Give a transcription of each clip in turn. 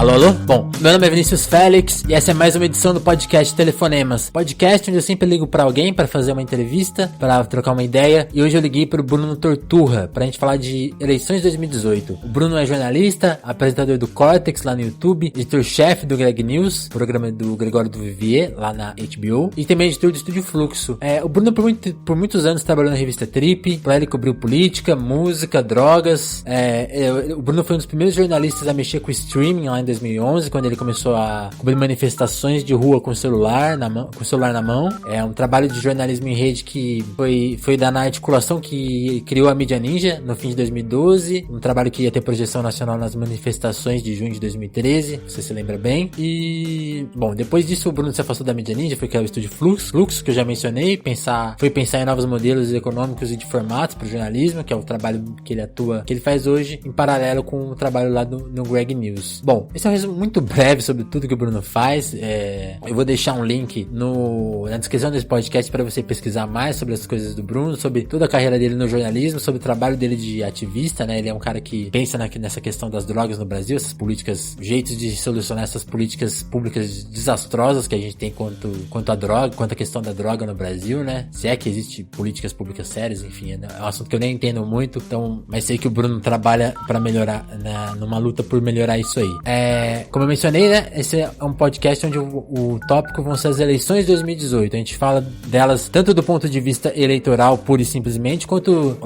Alô, alô? Bom, meu nome é Vinícius Félix e essa é mais uma edição do podcast Telefonemas. Podcast onde eu sempre ligo pra alguém pra fazer uma entrevista, pra trocar uma ideia. E hoje eu liguei pro Bruno Torturra pra gente falar de eleições 2018. O Bruno é jornalista, apresentador do Cortex lá no YouTube, editor-chefe do Greg News, programa do Gregório do Vivier lá na HBO, e também editor do Estúdio Fluxo. O Bruno por muitos anos trabalhou na revista Trip, pra ele cobriu política, música, drogas. O Bruno foi um dos primeiros jornalistas a mexer com streaming lá em 2011, quando ele começou a cobrir manifestações de rua com o celular na mão. É um trabalho de jornalismo em rede que foi na articulação que criou a Mídia Ninja no fim de 2012, um trabalho que ia ter projeção nacional nas manifestações de junho de 2013, você se lembra bem. E, bom, depois disso o Bruno se afastou da Mídia Ninja, foi criar o Estúdio Fluxo, que eu já mencionei, foi pensar em novos modelos econômicos e de formatos para o jornalismo, que é o trabalho que ele faz hoje, em paralelo com o trabalho lá no Greg News. Bom, esse é um resumo muito breve sobre tudo que o Bruno faz. Eu vou deixar um link na descrição desse podcast para você pesquisar mais sobre as coisas do Bruno, sobre toda a carreira dele no jornalismo, sobre o trabalho dele de ativista, né? Ele é um cara que pensa nessa questão das drogas no Brasil, essas políticas, jeitos de solucionar essas políticas públicas desastrosas que a gente tem quanto à droga, quanto à questão da droga no Brasil, né? Se é que existe políticas públicas sérias, enfim, é um assunto que eu nem entendo muito, então, mas sei que o Bruno trabalha para melhorar, numa luta por melhorar isso aí. Como eu mencionei, né? Esse é um podcast onde o tópico vão ser as eleições de 2018. A gente fala delas tanto do ponto de vista eleitoral, pura e simplesmente, quanto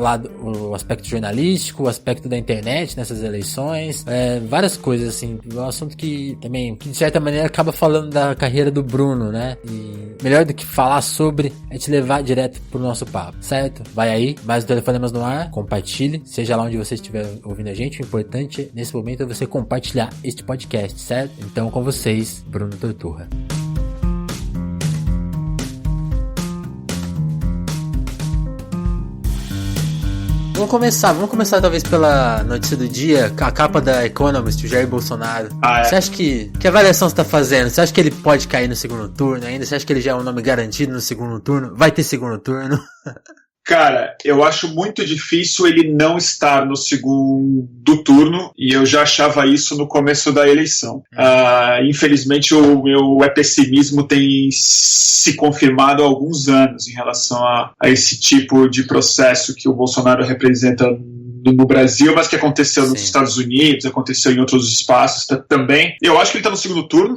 o aspecto jornalístico, o aspecto da internet nessas eleições, várias coisas, assim. É um assunto que também, que de certa maneira acaba falando da carreira do Bruno, né? E melhor do que falar sobre é te levar direto pro nosso papo, certo? Vai aí, mais Telefonemas no ar, compartilhe, seja lá onde você estiver ouvindo a gente. O importante nesse momento é você compartilhar este podcast, certo? Então, com vocês, Bruno Torturra. Vamos começar talvez pela notícia do dia, a capa da Economist, o Jair Bolsonaro. Você acha que avaliação você tá fazendo? Você acha que ele pode cair no segundo turno ainda? Você acha que ele já é um nome garantido no segundo turno? Vai ter segundo turno? Cara, eu acho muito difícil ele não estar no segundo turno, e eu já achava isso no começo da eleição. Infelizmente, o meu pessimismo tem se confirmado há alguns anos em relação a esse tipo de processo que o Bolsonaro representa no Brasil, mas que aconteceu nos Estados Unidos, aconteceu em outros espaços também. Eu acho que ele está no segundo turno.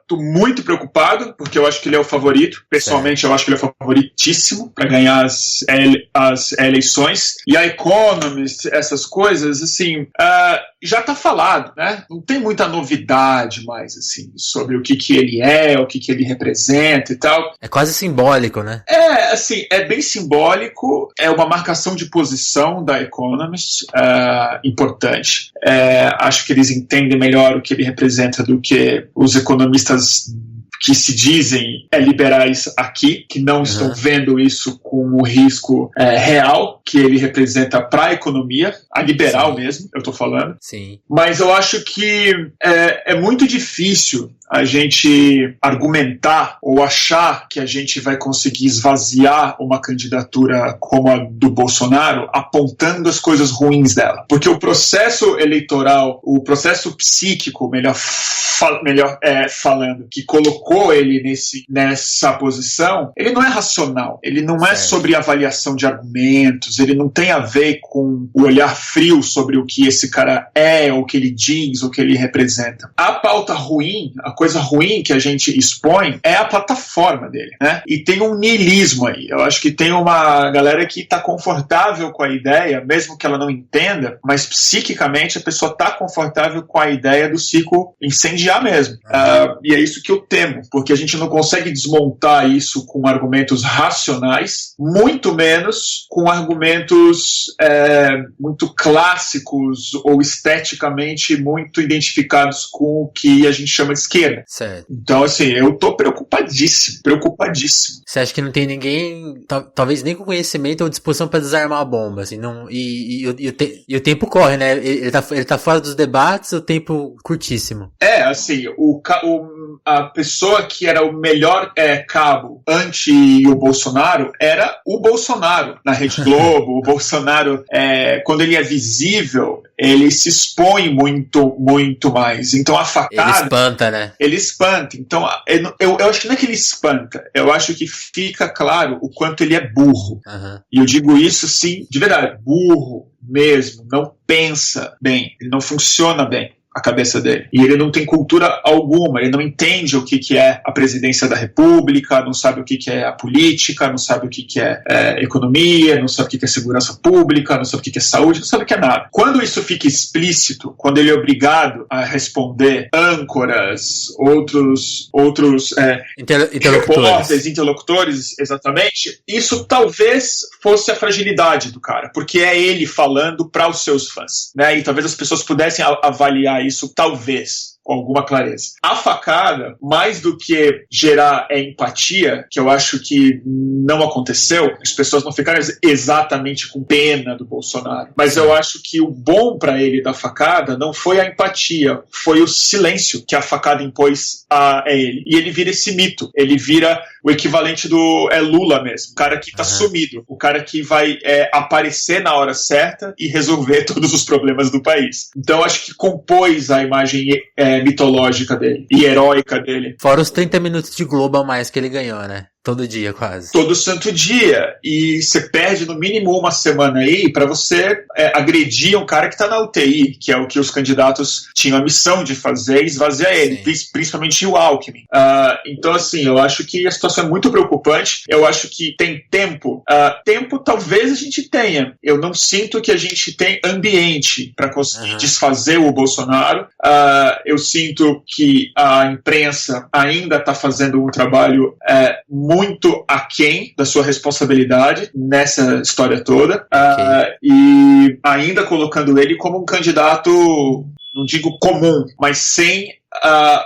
Tô muito preocupado, porque eu acho que ele é o favorito. Pessoalmente, eu acho que ele é o favoritíssimo para ganhar as eleições. E a Economist, essas coisas, assim, já está falado, né? Não tem muita novidade mais, assim, sobre o que ele é, o que ele representa e tal. É quase simbólico, né? Assim, é bem simbólico, é uma marcação de posição da Economist, importante. Acho que eles entendem melhor o que ele representa do que os economistas que se dizem liberais aqui, que não estão vendo isso com o risco real que ele representa para a economia, a liberal mesmo, eu estou falando. Sim. Mas eu acho que é muito difícil a gente argumentar ou achar que a gente vai conseguir esvaziar uma candidatura como a do Bolsonaro apontando as coisas ruins dela. Porque o processo eleitoral, o processo psíquico, melhor falando, que colocou ele nessa posição, ele não é racional, ele não é sobre avaliação de argumentos, ele não tem a ver com o olhar frio sobre o que esse cara é, o que ele diz, o que ele representa. A pauta ruim, a coisa ruim que a gente expõe é a plataforma dele, né? E tem um niilismo aí. Eu acho que tem uma galera que está confortável com a ideia, mesmo que ela não entenda, mas psiquicamente a pessoa está confortável com a ideia do ciclo incendiar mesmo. E é isso que eu temo, porque a gente não consegue desmontar isso com argumentos racionais, muito menos com argumentos muito clássicos ou esteticamente muito identificados com o que a gente chama de esquerda. Certo. Então, assim, eu tô preocupadíssimo. Você acha que não tem ninguém, talvez nem com conhecimento ou disposição pra desarmar a bomba, assim, não, e o tempo corre, né? Ele tá fora dos debates, o tempo curtíssimo. Assim, a pessoa que era o melhor cabo anti o Bolsonaro era o Bolsonaro na Rede Globo. O Bolsonaro, quando ele é visível, ele se expõe muito, muito mais. Então a facada... Ele espanta, né? Ele espanta. Então eu acho que não é que ele espanta, eu acho que fica claro o quanto ele é burro. E eu digo isso, sim, de verdade, burro mesmo, não pensa bem, ele não funciona bem a cabeça dele. E ele não tem cultura alguma, ele não entende o que é a presidência da república, não sabe o que é a política, não sabe o que é economia, não sabe o que é segurança pública, não sabe o que é saúde, não sabe o que é nada. Quando isso fica explícito, quando ele é obrigado responder âncoras, outros interlocutores, exatamente, isso talvez fosse a fragilidade do cara, porque é ele falando para os seus fãs, né? E talvez as pessoas pudessem avaliar isso, talvez, com alguma clareza. A facada, mais do que gerar empatia, que eu acho que não aconteceu, as pessoas não ficaram exatamente com pena do Bolsonaro, mas eu acho que o bom para ele da facada não foi a empatia, foi o silêncio que a facada impôs a ele. E ele vira esse mito, ele vira o equivalente do Lula mesmo, o cara que tá sumido, o cara que vai aparecer na hora certa e resolver todos os problemas do país. Então acho que compôs a imagem mitológica dele e heróica dele. Fora os 30 minutos de Globo a mais que ele ganhou, né? Todo dia, quase. Todo santo dia. E você perde no mínimo uma semana aí pra você agredir um cara que tá na UTI, que é o que os candidatos tinham a missão de fazer, esvaziar ele, principalmente o Alckmin. Então, assim, eu acho que a situação é muito preocupante. Eu acho que tem tempo. Tempo talvez a gente tenha. Eu não sinto que a gente tem ambiente pra conseguir desfazer o Bolsonaro. Eu sinto que a imprensa ainda tá fazendo um trabalho muito aquém da sua responsabilidade nessa história toda, e ainda colocando ele como um candidato, não digo comum, mas sem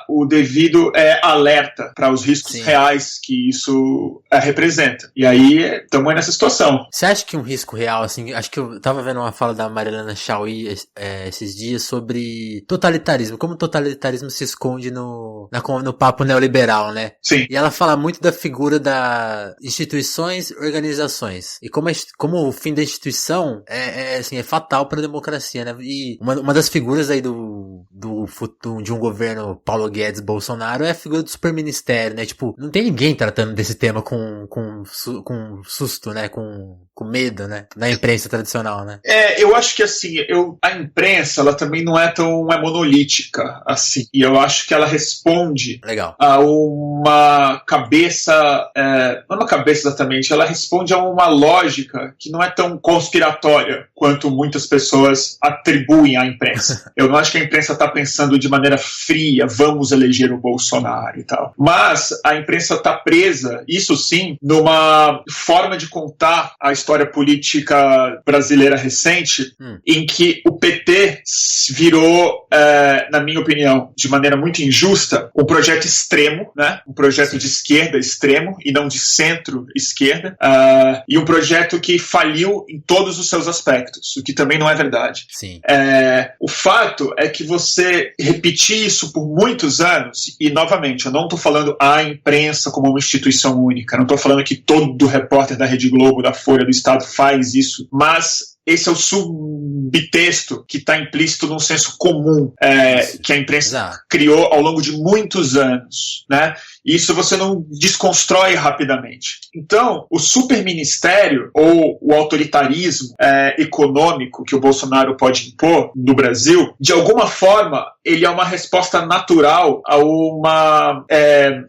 o devido alerta para os riscos reais que isso representa. E aí estamos nessa situação. Você acha que um risco real, assim, acho que eu tava vendo uma fala da Marilena Chauí esses dias sobre totalitarismo, como o totalitarismo se esconde no papo neoliberal, né? Sim. E ela fala muito da figura da instituições, organizações. E como o fim da instituição é fatal para a democracia, né? E uma das figuras aí de um governo Paulo Guedes Bolsonaro é a figura do superministério, né? Tipo, não tem ninguém tratando desse tema com susto, né? Com medo, né? Na imprensa tradicional, né? Eu acho que assim, a imprensa, ela também não é tão monolítica assim. E eu acho que ela responde a uma cabeça, não uma cabeça exatamente, ela responde a uma lógica que não é tão conspiratória quanto muitas pessoas atribuem à imprensa. Eu não acho que a imprensa está pensando de maneira fria, vamos eleger o Bolsonaro e tal. Mas a imprensa está presa, isso sim, numa forma de contar a história política brasileira recente, em que o PT virou, na minha opinião, de maneira muito injusta, um projeto extremo, né? Um projeto de esquerda extremo e não de centro-esquerda, e um projeto que faliu em todos os seus aspectos, o que também não é verdade. Sim. O fato é que você repetir isso por muitos anos, e novamente, eu não estou falando a imprensa como uma instituição única, não estou falando que todo repórter da Rede Globo, da Folha, do Estado faz isso, mas esse é o subtexto que está implícito num senso comum que a imprensa criou ao longo de muitos anos, né? E isso você não desconstrói rapidamente. Então, o superministério ou o autoritarismo econômico que o Bolsonaro pode impor no Brasil, de alguma forma, ele é uma resposta natural a uma...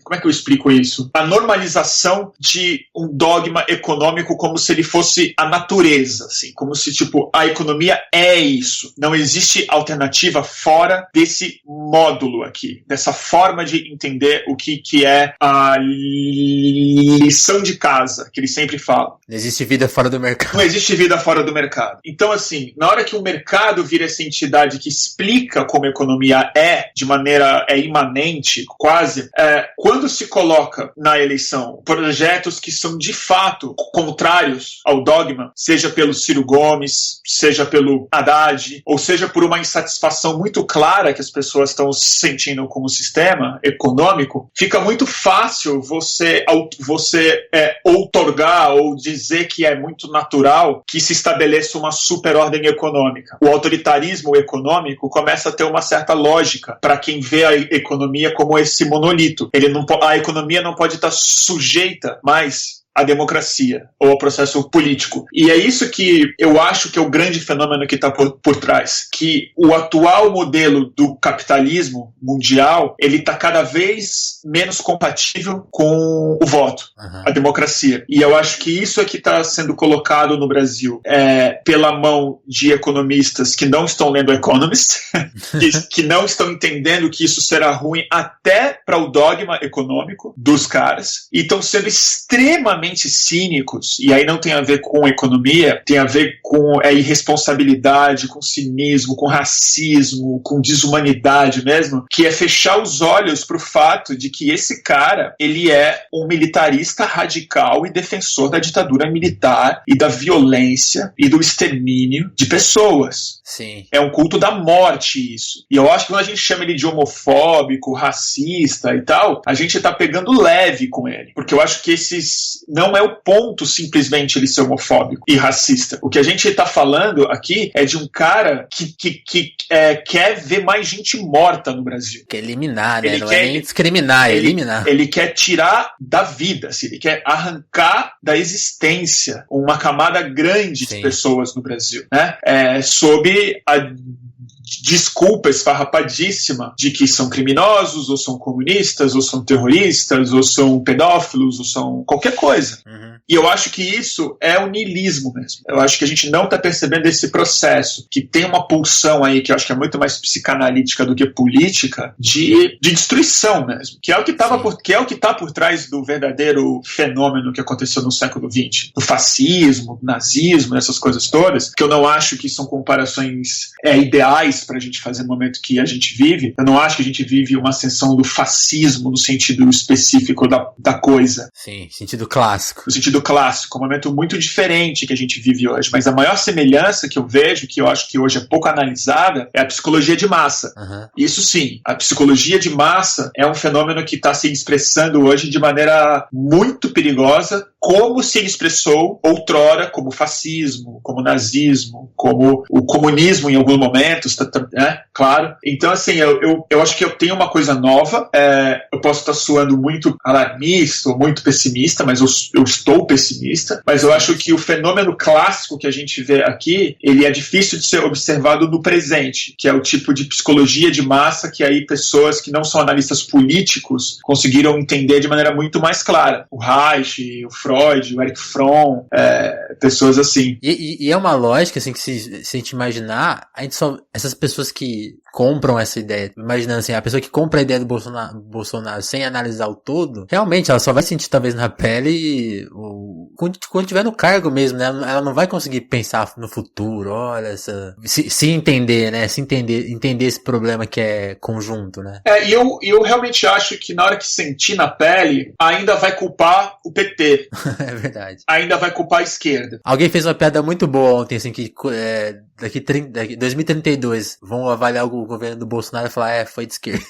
como é que eu explico isso? A normalização de um dogma econômico como se ele fosse a natureza, assim, como se, tipo, a economia é isso. Não existe alternativa fora desse módulo aqui, dessa forma de entender o que é a lição de casa, que ele sempre fala. Não existe vida fora do mercado. Não existe vida fora do mercado. Então, assim, na hora que o mercado vira essa entidade que explica como a economia de maneira imanente, quase, quando se coloca na eleição projetos que são de fato contrários ao dogma, seja pelo Ciro Gomes, nomes, seja pelo Haddad, ou seja por uma insatisfação muito clara que as pessoas estão sentindo com o sistema econômico, fica muito fácil você outorgar ou dizer que é muito natural que se estabeleça uma superordem econômica. O autoritarismo econômico começa a ter uma certa lógica para quem vê a economia como esse monolito. A economia não pode estar sujeita mais à democracia ou ao processo político. E é isso que eu acho que é o grande fenômeno que está por trás, que o atual modelo do capitalismo mundial, ele está cada vez menos compatível com o voto, a democracia. E eu acho que isso é que está sendo colocado no Brasil pela mão de economistas que não estão lendo Economist, que não estão entendendo que isso será ruim até para o dogma econômico dos caras, e estão sendo extremamente cínicos, e aí não tem a ver com economia, tem a ver com irresponsabilidade, com cinismo, com racismo, com desumanidade mesmo, que é fechar os olhos para o fato de que esse cara, ele é um militarista radical e defensor da ditadura militar e da violência e do extermínio de pessoas. Sim. É um culto da morte isso. E eu acho que quando a gente chama ele de homofóbico, racista e tal, a gente tá pegando leve com ele, porque eu acho que não é o ponto simplesmente ele ser homofóbico e racista. O que a gente tá falando aqui é de um cara que quer ver mais gente morta no Brasil. Quer eliminar, né? Não é nem discriminar, é eliminar. Ele quer tirar da vida, assim, ele quer arrancar da existência uma camada grande de pessoas no Brasil, né? Sob a desculpa esfarrapadíssima de que são criminosos, ou são comunistas, ou são terroristas, ou são pedófilos, ou são qualquer coisa. E eu acho que isso é o niilismo mesmo. Eu acho que a gente não está percebendo esse processo, que tem uma pulsão aí, que eu acho que é muito mais psicanalítica do que política, de destruição mesmo, que é o que está por trás do verdadeiro fenômeno que aconteceu no século XX, do fascismo, do nazismo, essas coisas todas, que eu não acho que são comparações ideais para a gente fazer no momento que a gente vive. Eu não acho que a gente vive uma ascensão do fascismo no sentido específico da coisa. Sim, sentido clássico. No sentido clássico, um momento muito diferente que a gente vive hoje. Mas a maior semelhança que eu vejo, que eu acho que hoje é pouco analisada, é a psicologia de massa. Isso sim, a psicologia de massa é um fenômeno que está se expressando hoje de maneira muito perigosa, como se expressou outrora como fascismo, como nazismo, como o comunismo em alguns momentos, né? Claro. Então, assim, eu acho que eu tenho uma coisa nova, eu posso estar soando muito alarmista ou muito pessimista, mas eu estou pessimista, mas eu acho que o fenômeno clássico que a gente vê aqui, ele é difícil de ser observado no presente, que é o tipo de psicologia de massa que aí pessoas que não são analistas políticos conseguiram entender de maneira muito mais clara. O Reich, o Freud, o Erich Fromm, pessoas assim. E é uma lógica, assim, que se a gente imaginar, essas pessoas que compram essa ideia, imaginando assim, a pessoa que compra a ideia do Bolsonaro sem analisar o todo, realmente ela só vai sentir talvez na pele quando tiver no cargo mesmo, né? Ela não vai conseguir pensar no futuro, olha, se entender, né? Entender esse problema que é conjunto, né? E eu realmente acho que na hora que sentir na pele, ainda vai culpar o PT. É verdade. Ainda vai culpar a esquerda. Alguém fez uma piada muito boa ontem, assim, que daqui 2032 vão avaliar o governo do Bolsonaro e falar, foi de esquerda.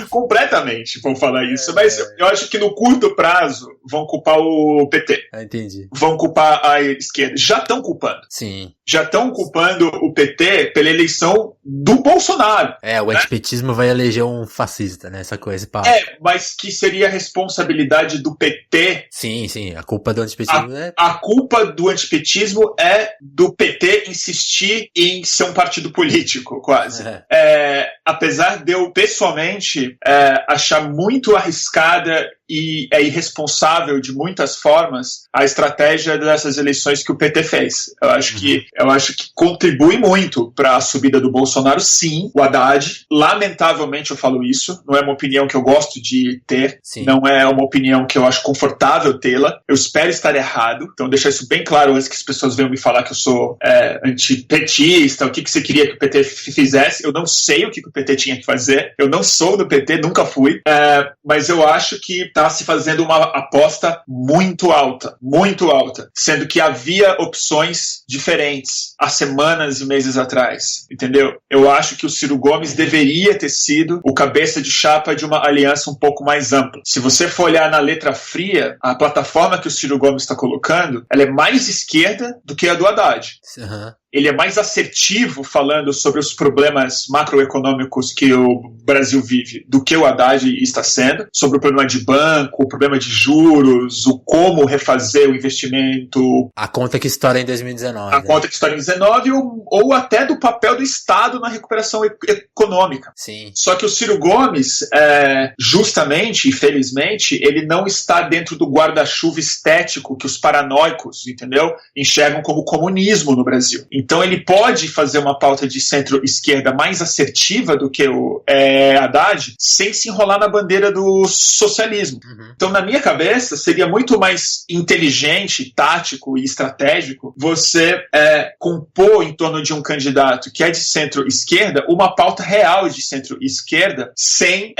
Completamente vão falar isso, mas eu acho que no curto prazo vão culpar o PT. Entendi. Vão culpar a esquerda. Já estão culpando. Sim. Já estão culpando o PT pela eleição do Bolsonaro. O antipetismo vai eleger um fascista, né? Essa coisa. Pá. Mas que seria a responsabilidade do PT. Sim. A culpa do antipetismo A culpa do antipetismo é do PT insistir em ser um partido político, quase. Apesar de eu, pessoalmente, achar muito arriscada e é irresponsável de muitas formas a estratégia dessas eleições que o PT fez. Eu acho que contribui muito para a subida do Bolsonaro, sim, o Haddad. Lamentavelmente eu falo isso, não é uma opinião que eu gosto de ter, sim. Não é uma opinião que eu acho confortável tê-la. Eu espero estar errado, então deixar isso bem claro antes que as pessoas venham me falar que eu sou antipetista, o que você queria que o PT fizesse. Eu não sei o que o PT tinha que fazer, eu não sou sou do PT, nunca fui, mas eu acho que está se fazendo uma aposta muito alta, sendo que havia opções diferentes há semanas e meses atrás, entendeu? Eu acho que o Ciro Gomes deveria ter sido o cabeça de chapa de uma aliança um pouco mais ampla. Se você for olhar na letra fria, a plataforma que o Ciro Gomes está colocando, ela é mais esquerda do que a do Haddad. Uhum. Ele é mais assertivo falando sobre os problemas macroeconômicos que o Brasil vive do que o Haddad está sendo, sobre o problema de banco, o problema de juros, o como refazer o investimento. A conta que estoura em 2019. A conta que estoura em 2019 ou até do papel do Estado na recuperação econômica. Sim. Só que o Ciro Gomes, justamente e felizmente, ele não está dentro do guarda-chuva estético que os paranoicos, entendeu, enxergam como comunismo no Brasil. Então ele pode fazer uma pauta de centro-esquerda mais assertiva do que o Haddad, sem se enrolar na bandeira do socialismo. Uhum. Então, na minha cabeça, seria muito mais inteligente, tático e estratégico você compor em torno de um candidato que é de centro-esquerda uma pauta real de centro-esquerda, sem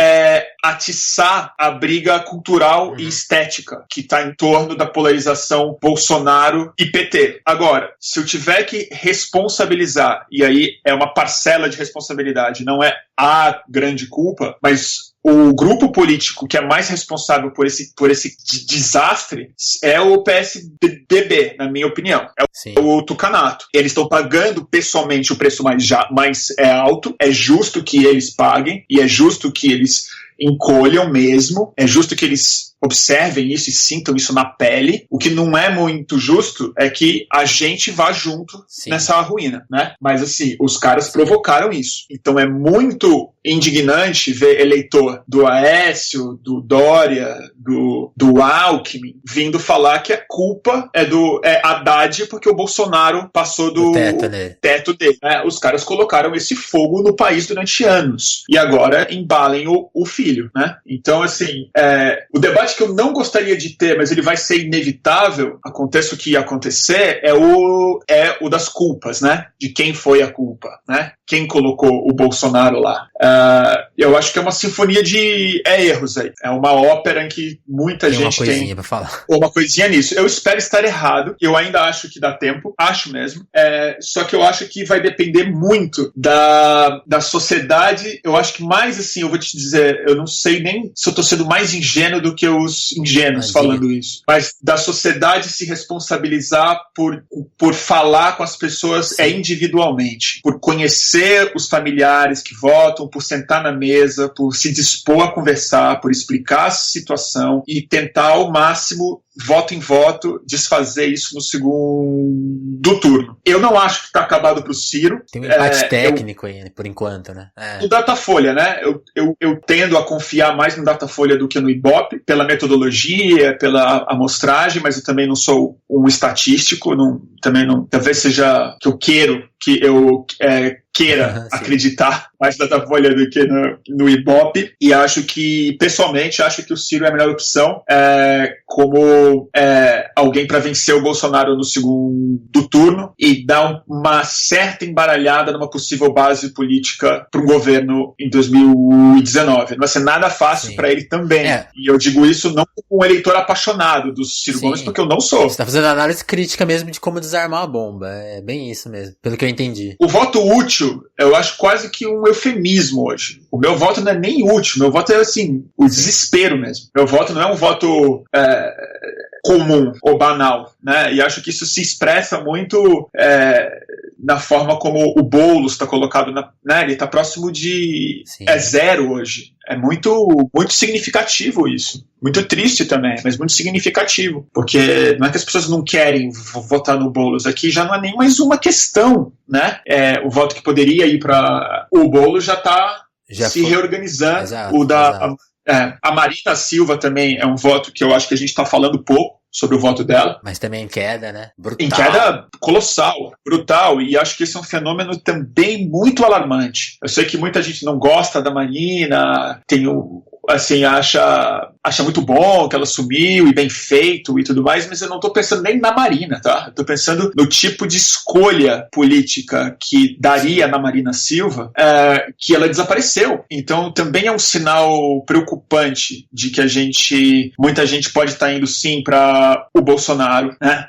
atiçar a briga cultural e estética que está em torno da polarização Bolsonaro e PT. Agora, se eu tiver que responsabilizar, e aí é uma parcela de responsabilidade, não é a grande culpa, mas o grupo político que é mais responsável por esse desastre é o PSDB, na minha opinião. É o Tucanato. Eles estão pagando pessoalmente o preço mais alto, é justo que eles paguem, e é justo que eles encolham mesmo, é justo que eles observem isso e sintam isso na pele. O que não é muito justo é que a gente vá junto nessa ruína, né? Mas assim, os caras provocaram isso. Então é muito indignante ver eleitor do Aécio, do Dória, do Alckmin vindo falar que a culpa é do Haddad porque o Bolsonaro passou do teto dele. Os caras colocaram esse fogo no país durante anos e agora embalem o filho, né? Então assim, o debate que eu não gostaria de ter, mas ele vai ser inevitável, aconteça o que ia acontecer, é o das culpas, né? De quem foi a culpa, né? Quem colocou o Bolsonaro lá. Eu acho que é uma sinfonia de erros aí. É uma ópera em que muita gente tem... Uma coisinha pra falar. Uma coisinha nisso. Eu espero estar errado. Eu ainda acho que dá tempo. Acho mesmo. Só que eu acho que vai depender muito da sociedade. Eu acho que mais assim, eu vou te dizer, eu não sei nem se eu tô sendo mais ingênuo do que os ingênuos falando isso. Mas da sociedade se responsabilizar por falar com as pessoas individualmente. Por conhecer os familiares que votam, por sentar na mesa, por se dispor a conversar, por explicar a situação e tentar ao máximo, voto em voto, desfazer isso no segundo turno. Eu não acho que está acabado para o Ciro. Tem um empate técnico aí, por enquanto, né? No Datafolha, né? Eu tendo a confiar mais no Datafolha do que no Ibope, pela metodologia, pela amostragem, mas eu também não sou um estatístico, talvez seja que eu queira acreditar mais no Datafolha do que no Ibope, e pessoalmente, acho que o Ciro é a melhor opção como alguém para vencer o Bolsonaro no segundo turno e dar uma certa embaralhada numa possível base política para um governo em 2019. Não vai ser nada fácil para ele também. E eu digo isso não como um eleitor apaixonado do Ciro Gomes, porque eu não sou. Você está fazendo análise crítica mesmo de como desarmar a bomba. É bem isso mesmo, pelo que eu entendi. O voto útil, eu acho quase que um eufemismo hoje. O meu voto não é nem útil, meu voto é assim, o desespero mesmo. Meu voto não é um voto comum ou banal, né? E acho que isso se expressa muito na forma como o Boulos está colocado, né? Ele está próximo de zero hoje. É muito, muito significativo isso. Muito triste também, mas muito significativo. Porque não é que as pessoas não querem votar no Boulos. Aqui já não é nem mais uma questão, né? O voto que poderia ir para o Boulos já está se reorganizando. Exato. A Marina Silva também é um voto que eu acho que a gente está falando pouco sobre o voto dela. Mas também em queda, né? Brutal. Em queda colossal, brutal. E acho que esse é um fenômeno também muito alarmante. Eu sei que muita gente não gosta da Marina, acha acha muito bom que ela sumiu e bem feito e tudo mais, mas eu não tô pensando nem na Marina, tá? Eu tô pensando no tipo de escolha política que daria na Marina Silva, que ela desapareceu. Então também é um sinal preocupante de que muita gente pode estar indo sim para o Bolsonaro, né?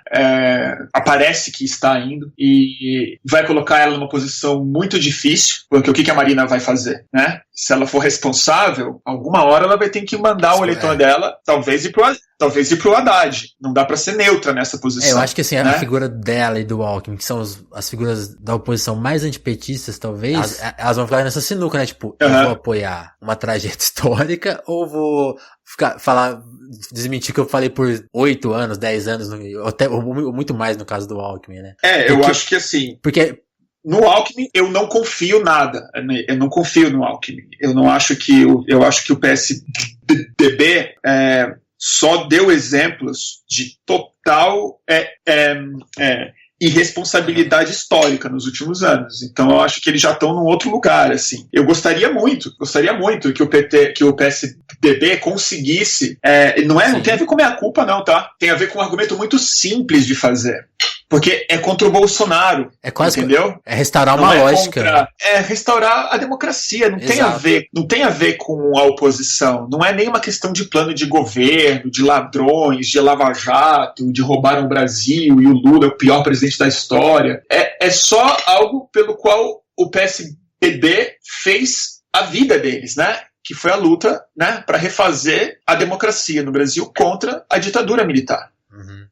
Aparece que está indo e vai colocar ela numa posição muito difícil, porque o que a Marina vai fazer, né? Se ela for responsável, alguma hora ela vai ter que mandar o eleitor dela, talvez ir pro Haddad. Não dá pra ser neutra nessa posição. Eu acho que assim, né? A figura dela e do Alckmin, que são as figuras da oposição mais antipetistas, talvez, elas vão ficar nessa sinuca, né? Tipo, eu vou apoiar uma tragédia histórica ou vou desmentir que eu falei por 8 anos, 10 anos, ou muito mais no caso do Alckmin, né? Eu acho que assim... Porque... No Alckmin, eu não confio nada. Eu não confio no Alckmin. Eu acho que o PSDB só deu exemplos de total irresponsabilidade histórica nos últimos anos. Então eu acho que eles já estão num outro lugar, assim. Eu gostaria muito que o PSDB conseguisse, não tem a ver com minha culpa não, tá? Tem a ver com um argumento muito simples de fazer. Porque é contra o Bolsonaro, entendeu? É restaurar uma lógica. É restaurar a democracia, não tem a ver com a oposição, não é nem uma questão de plano de governo, de ladrões, de lava-jato, de roubaram o Brasil e o Lula é o pior presidente da história. É só algo pelo qual o PSDB fez a vida deles, né? Que foi a luta, né, para refazer a democracia no Brasil contra a ditadura militar.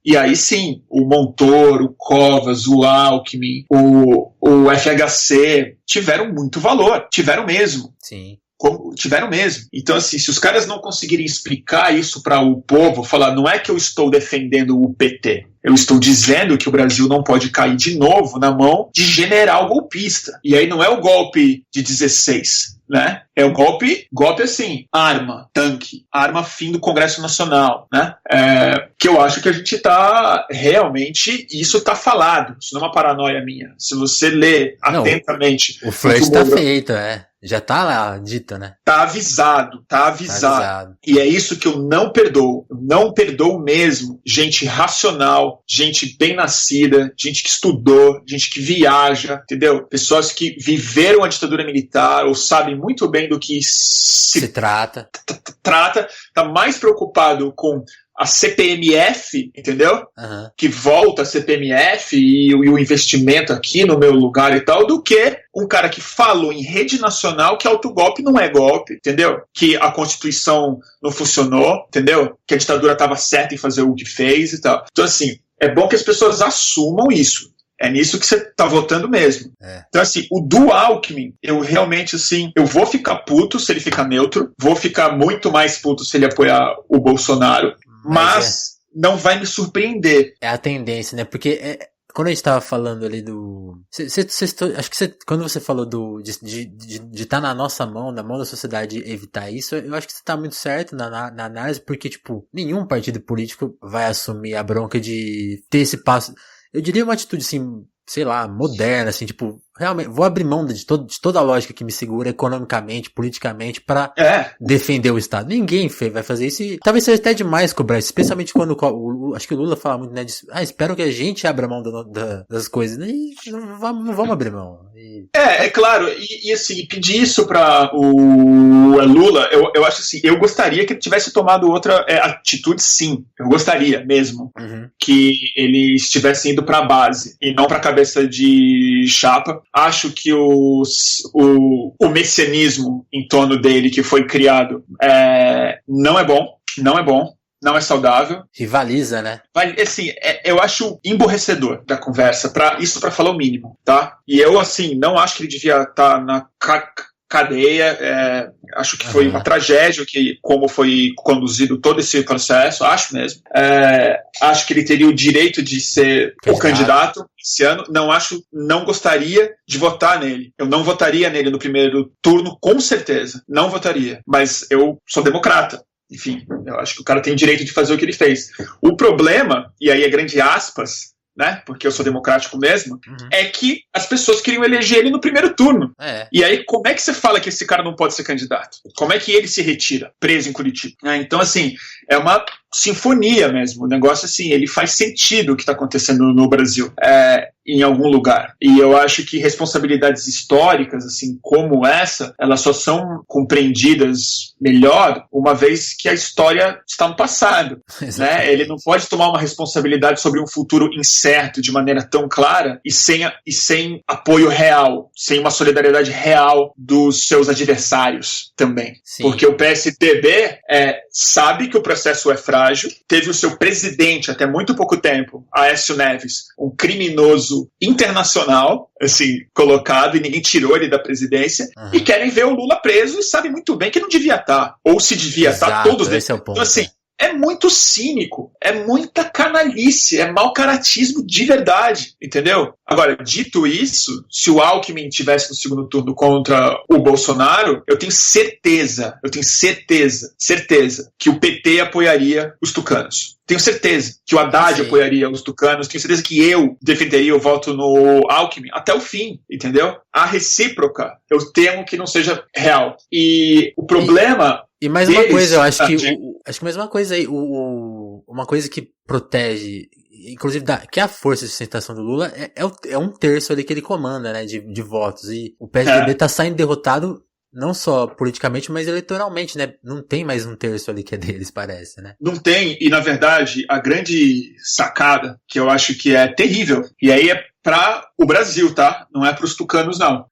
E aí sim, o Montoro, o Covas, o Alckmin, o FHC tiveram muito valor, tiveram mesmo. Sim. Tiveram mesmo. Então, assim, se os caras não conseguirem explicar isso para o povo, falar, não é que eu estou defendendo o PT, eu estou dizendo que o Brasil não pode cair de novo na mão de general golpista. E aí não é o golpe de 16, né? É o golpe assim, arma, tanque, arma fim do Congresso Nacional, né? Que eu acho que a gente tá realmente, isso tá falado, isso não é uma paranoia minha. Se você ler atentamente... O flash tá feito, já tá lá dito, né? Tá avisado. E é isso que eu não perdoo. Eu não perdoo mesmo gente racional, gente bem nascida, gente que estudou, gente que viaja, entendeu? Pessoas que viveram a ditadura militar ou sabem muito bem do que se trata. Tá mais preocupado com a CPMF, entendeu? Que volta a CPMF e o investimento aqui no meu lugar e tal, do que um cara que falou em rede nacional que autogolpe não é golpe, entendeu? Que a Constituição não funcionou, entendeu? Que a ditadura estava certa em fazer o que fez e tal. Então, assim, é bom que as pessoas assumam isso. É nisso que você tá votando mesmo. Então, assim, o do Alckmin, eu realmente, assim, eu vou ficar puto se ele ficar neutro, vou ficar muito mais puto se ele apoiar o Bolsonaro, mas não vai me surpreender. É a tendência, né? Porque quando a gente tava falando ali do... acho que quando você falou de tá na nossa mão, na mão da sociedade evitar isso, eu acho que você tá muito certo na análise, porque, tipo, nenhum partido político vai assumir a bronca de ter esse passo... Eu diria uma atitude, assim, sei lá, moderna, assim, tipo, realmente, vou abrir mão de toda a lógica que me segura economicamente, politicamente, pra defender o Estado. Ninguém vai fazer isso e talvez seja até demais cobrar isso, especialmente quando acho que o Lula fala muito, né, disso, espero que a gente abra mão das coisas, né, e não vamos abrir mão. É claro, e assim, pedir isso pra o Lula, eu acho assim, eu gostaria que ele tivesse tomado outra atitude, sim, eu gostaria mesmo, que ele estivesse indo pra base e não pra cabeça de chapa. Acho que o messianismo em torno dele que foi criado não é bom, não é saudável. Rivaliza, né? Assim, eu acho emborrecedor da conversa, isso pra falar o mínimo, tá? E eu, assim, não acho que ele devia estar na cadeia, acho que foi uma tragédia como foi conduzido todo esse processo, acho mesmo. Acho que ele teria o direito de ser o candidato esse ano. Não gostaria de votar nele. Eu não votaria nele no primeiro turno, com certeza. Não votaria. Mas eu sou democrata. Enfim, eu acho que o cara tem o direito de fazer o que ele fez. O problema, e aí é grande aspas, né, porque eu sou democrático mesmo, é que as pessoas queriam eleger ele no primeiro turno. E aí, como é que você fala que esse cara não pode ser candidato? Como é que ele se retira, preso em Curitiba? Então, assim, é uma sinfonia mesmo. O negócio, assim, ele faz sentido o que está acontecendo no Brasil, em algum lugar. E eu acho que responsabilidades históricas, assim, como essa, elas só são compreendidas melhor uma vez que a história está no passado, né? Ele não pode tomar uma responsabilidade sobre um futuro incerto de maneira tão clara e sem apoio real, sem uma solidariedade real dos seus adversários também. Sim. Porque o PSDB sabe que o processo é frágil, teve o seu presidente até muito pouco tempo, Aécio Neves, um criminoso internacional, assim, colocado, e ninguém tirou ele da presidência, e querem ver o Lula preso e sabem muito bem que não devia estar, ou se devia estar, todos esse é o ponto. Então, assim, é muito cínico, é muita canalice, é mau caratismo de verdade, entendeu? Agora, dito isso, se o Alckmin tivesse no segundo turno contra o Bolsonaro, eu tenho certeza que o PT apoiaria os tucanos. Tenho certeza que o Haddad apoiaria os tucanos, tenho certeza que eu defenderia o voto no Alckmin até o fim, entendeu? A recíproca, eu temo que não seja real. E o problema... E mais uma coisa, eu acho que acho que mais uma coisa aí, uma coisa que protege, inclusive que é a força de sustentação do Lula, é um terço ali que ele comanda, né, de votos. E o PSDB tá saindo derrotado não só politicamente, mas eleitoralmente, né? Não tem mais um terço ali que é deles, parece, né? Não tem, e na verdade, a grande sacada, que eu acho que é terrível, e aí é para o Brasil, tá? Não é para os tucanos, não.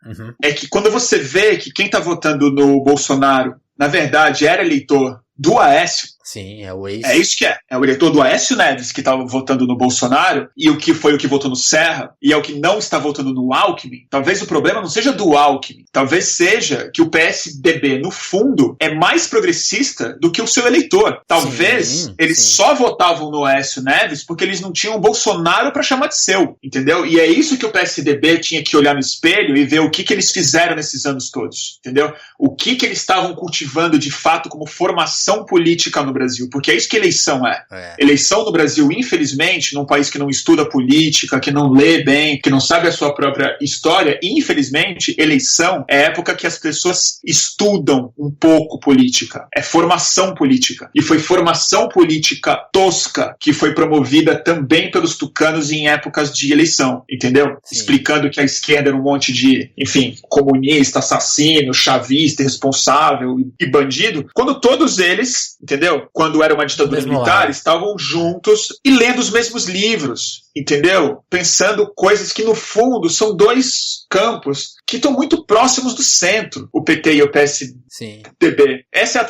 É que quando você vê que quem tá votando no Bolsonaro, na verdade, era eleitor do Aécio. Sim, é o ex. É isso que é. É o eleitor do Aécio Neves que estava votando no Bolsonaro, e o que foi o que votou no Serra, e é o que não está votando no Alckmin. Talvez o problema não seja do Alckmin. Talvez seja que o PSDB, no fundo, é mais progressista do que o seu eleitor. Talvez eles só votavam no Aécio Neves porque eles não tinham o Bolsonaro para chamar de seu, entendeu? E é isso que o PSDB tinha que olhar no espelho e ver o que eles fizeram nesses anos todos, entendeu? O que eles estavam cultivando de fato como formação política no Brasil, porque é isso que eleição é. Eleição no Brasil, infelizmente, num país que não estuda política, que não lê bem, que não sabe a sua própria história, infelizmente, eleição é a época que as pessoas estudam um pouco política. É formação política. E foi formação política tosca que foi promovida também pelos tucanos em épocas de eleição, entendeu? Sim. Explicando que a esquerda era um monte de, enfim, comunista, assassino, chavista, irresponsável e bandido, quando todos eles, entendeu? Quando era uma ditadura militar, estavam juntos e lendo os mesmos livros, entendeu? Pensando coisas que, no fundo, são dois campos que estão muito próximos do centro, o PT e o PSDB. Essa é a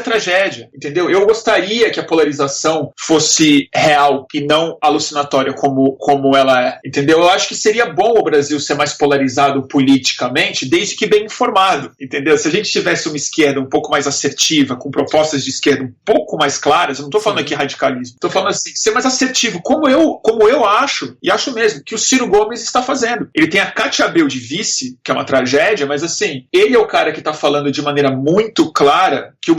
tragédia, entendeu? Eu gostaria que a polarização fosse real e não alucinatória como ela é, entendeu? Eu acho que seria bom o Brasil ser mais polarizado politicamente, desde que bem informado, entendeu? Se a gente tivesse uma esquerda um pouco mais assertiva, com propostas de esquerda um pouco mais claras, eu não estou falando aqui radicalismo, estou falando assim, ser mais assertivo, como eu acho, e acho mesmo, que o Ciro Gomes está fazendo. Ele tem a Cátia Abreu de vice, que é uma tragédia, mas assim, ele é o cara que está falando de maneira muito clara que o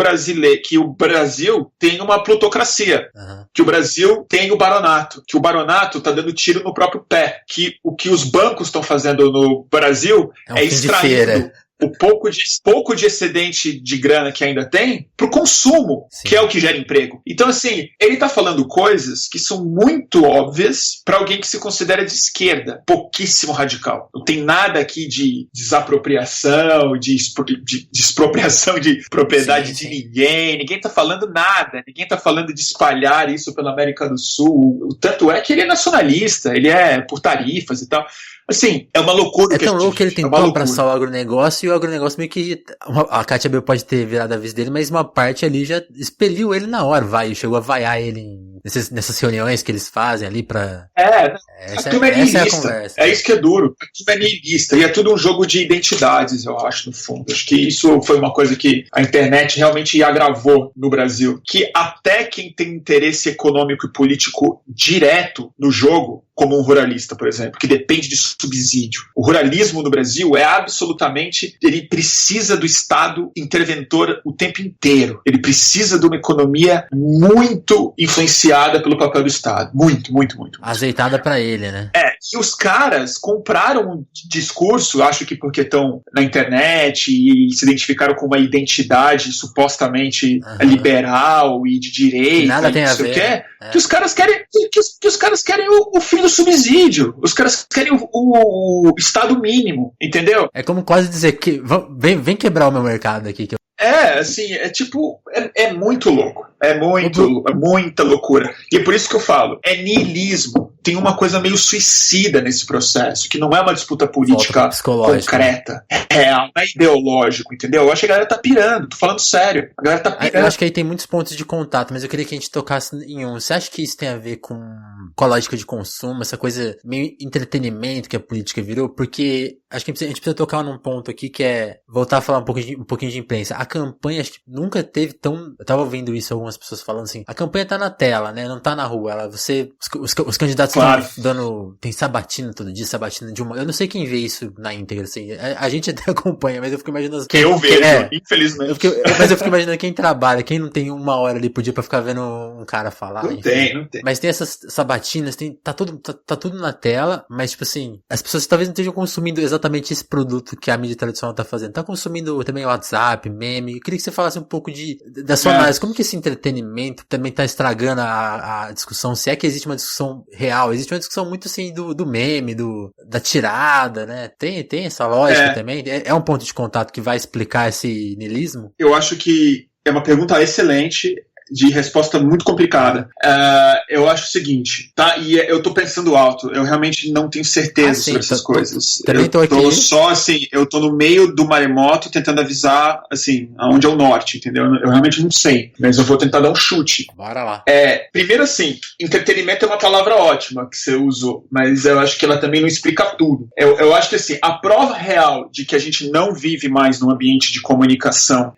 Brasil tem uma plutocracia, que o Brasil tem o baronato, que o baronato está dando tiro no próprio pé, que o que os bancos estão fazendo no Brasil é extraindo o pouco de excedente de grana que ainda tem pro consumo, que é o que gera emprego. Então, assim, ele tá falando coisas que são muito óbvias para alguém que se considera de esquerda, pouquíssimo radical. Não tem nada aqui de desapropriação, de expropriação de propriedade de ninguém tá falando nada, ninguém tá falando de espalhar isso pela América do Sul. Tanto é que ele é nacionalista, ele é por tarifas e tal. Assim, é uma loucura. É tão louco que ele tentou abraçar o agronegócio, e o agronegócio meio que... A Cátia Abreu pode ter virado a vez dele, mas uma parte ali já expeliu ele na hora, chegou a vaiar ele nessas reuniões que eles fazem ali pra... Essa é a conversa. É isso que é duro. Tudo é niilista. E é tudo um jogo de identidades, eu acho, no fundo. Acho que isso foi uma coisa que a internet realmente agravou no Brasil. Que até quem tem interesse econômico e político direto no jogo como um ruralista, por exemplo, que depende de subsídio. O ruralismo no Brasil é absolutamente... Ele precisa do Estado interventor o tempo inteiro. Ele precisa de uma economia muito influenciada pelo papel do Estado. Muito, muito, muito. Azeitada pra ele, né? E os caras compraram um discurso, acho que porque estão na internet e se identificaram com uma identidade supostamente liberal e de direita, nada tem não a sei ver, o quê, né? que os caras querem que os caras querem o fim do subsídio, os caras querem o Estado mínimo, entendeu? É como quase dizer que vem quebrar o meu mercado aqui. Assim, é muito louco. É muita loucura. E é por isso que eu falo, é niilismo. Tem uma coisa meio suicida nesse processo, que não é uma disputa política concreta. É real, não é ideológico, entendeu? Eu acho que a galera tá pirando, tô falando sério. A galera tá pirando. Eu acho que aí tem muitos pontos de contato, mas eu queria que a gente tocasse em um. Você acha que isso tem a ver com a lógica de consumo, essa coisa meio entretenimento que a política virou? Porque acho que a gente precisa tocar num ponto aqui que é voltar a falar um pouquinho de imprensa. A campanha acho que nunca teve tão... Eu tava ouvindo isso, algumas pessoas falando assim, a campanha tá na tela, né? Não tá na rua. Os candidatos estão dando... Tem sabatina todo dia, sabatina de uma... Eu não sei quem vê isso na íntegra, assim. A gente até acompanha, mas eu fico imaginando... Eu vejo, infelizmente. Mas eu fico imaginando quem trabalha, quem não tem uma hora ali por dia pra ficar vendo um cara falar. Não tem. Mas tem essas sabatinas, tá tudo na tela, mas tipo assim, as pessoas talvez não estejam consumindo exatamente esse produto que a mídia tradicional tá fazendo. Tá consumindo também o WhatsApp, meme. Eu queria que você falasse um pouco da sua análise. Como que esse entretenimento também tá estragando a discussão? Se é que existe uma discussão real, existe uma discussão muito assim do meme, da tirada, né? Tem essa lógica também? É um ponto de contato que vai explicar esse niilismo? Eu acho que é uma pergunta excelente, de resposta muito complicada. Eu acho o seguinte, tá? E eu tô pensando alto, eu realmente não tenho certeza sobre essas coisas. Também tô aqui. Só assim, eu tô no meio do maremoto tentando avisar, assim, aonde é o norte, entendeu? Eu realmente não sei, mas eu vou tentar dar um chute. Bora lá. Primeiro assim, entretenimento é uma palavra ótima que você usou, mas eu acho que ela também não explica tudo. Eu acho que assim, a prova real de que a gente não vive mais num ambiente de comunicação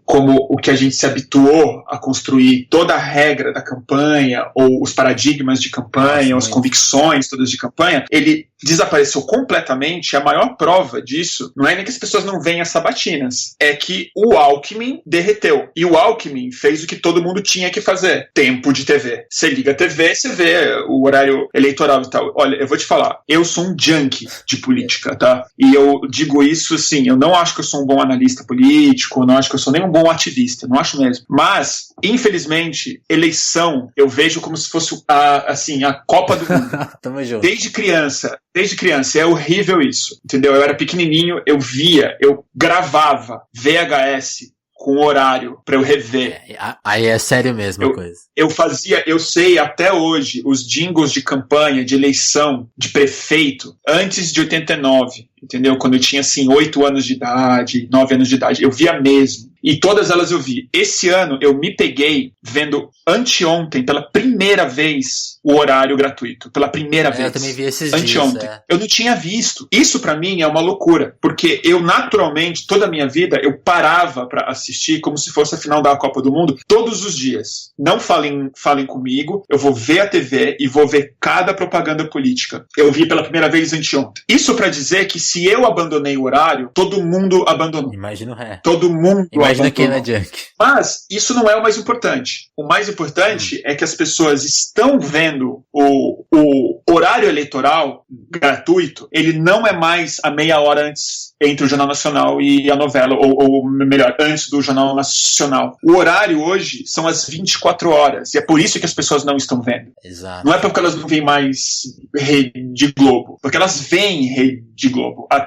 como o que a gente se habituou a construir, toda a regra da campanha, ou os paradigmas de campanha, as convicções todas de campanha, ele desapareceu completamente. A maior prova disso não é nem que as pessoas não veem as sabatinas, é que o Alckmin derreteu. E o Alckmin fez o que todo mundo tinha que fazer: tempo de TV. Você liga a TV, você vê o horário eleitoral e tal. Olha, eu vou te falar, eu sou um junkie de política, tá? E eu digo isso assim, eu não acho que eu sou um bom analista político, não acho que eu sou nem um bom ativista, não acho mesmo. Mas, infelizmente, eleição eu vejo como se fosse a Copa do Mundo. Tamo junto. Desde criança, é horrível isso, entendeu? Eu era pequenininho, eu gravava VHS com horário pra eu rever. Aí é sério mesmo a coisa. Eu sei até hoje os jingles de campanha, de eleição, de prefeito, antes de 89, entendeu? Quando eu tinha, assim, 8 anos de idade, 9 anos de idade, eu via mesmo. E todas elas eu vi. Esse ano eu me peguei vendo anteontem, pela primeira vez, o horário gratuito. Pela primeira vez. Eu também vi esses anteontem. dias. Eu não tinha visto. Isso pra mim é uma loucura. Porque eu naturalmente, toda a minha vida, eu parava pra assistir como se fosse a final da Copa do Mundo todos os dias. Não falem comigo. Eu vou ver a TV e vou ver cada propaganda política. Eu vi pela primeira vez anteontem. Isso pra dizer que se eu abandonei o horário, todo mundo abandonou. Imagina Todo mundo Imagina quem é junk. Mas isso não é o mais importante. O mais importante é que as pessoas estão vendo o horário eleitoral gratuito. Ele não é mais a meia hora antes entre o Jornal Nacional e a novela, ou melhor, antes do Jornal Nacional. O horário hoje são as 24 horas, e é por isso que as pessoas não estão vendo. Exato. Não é porque elas não veem mais Rede Globo, porque elas veem Rede Globo. A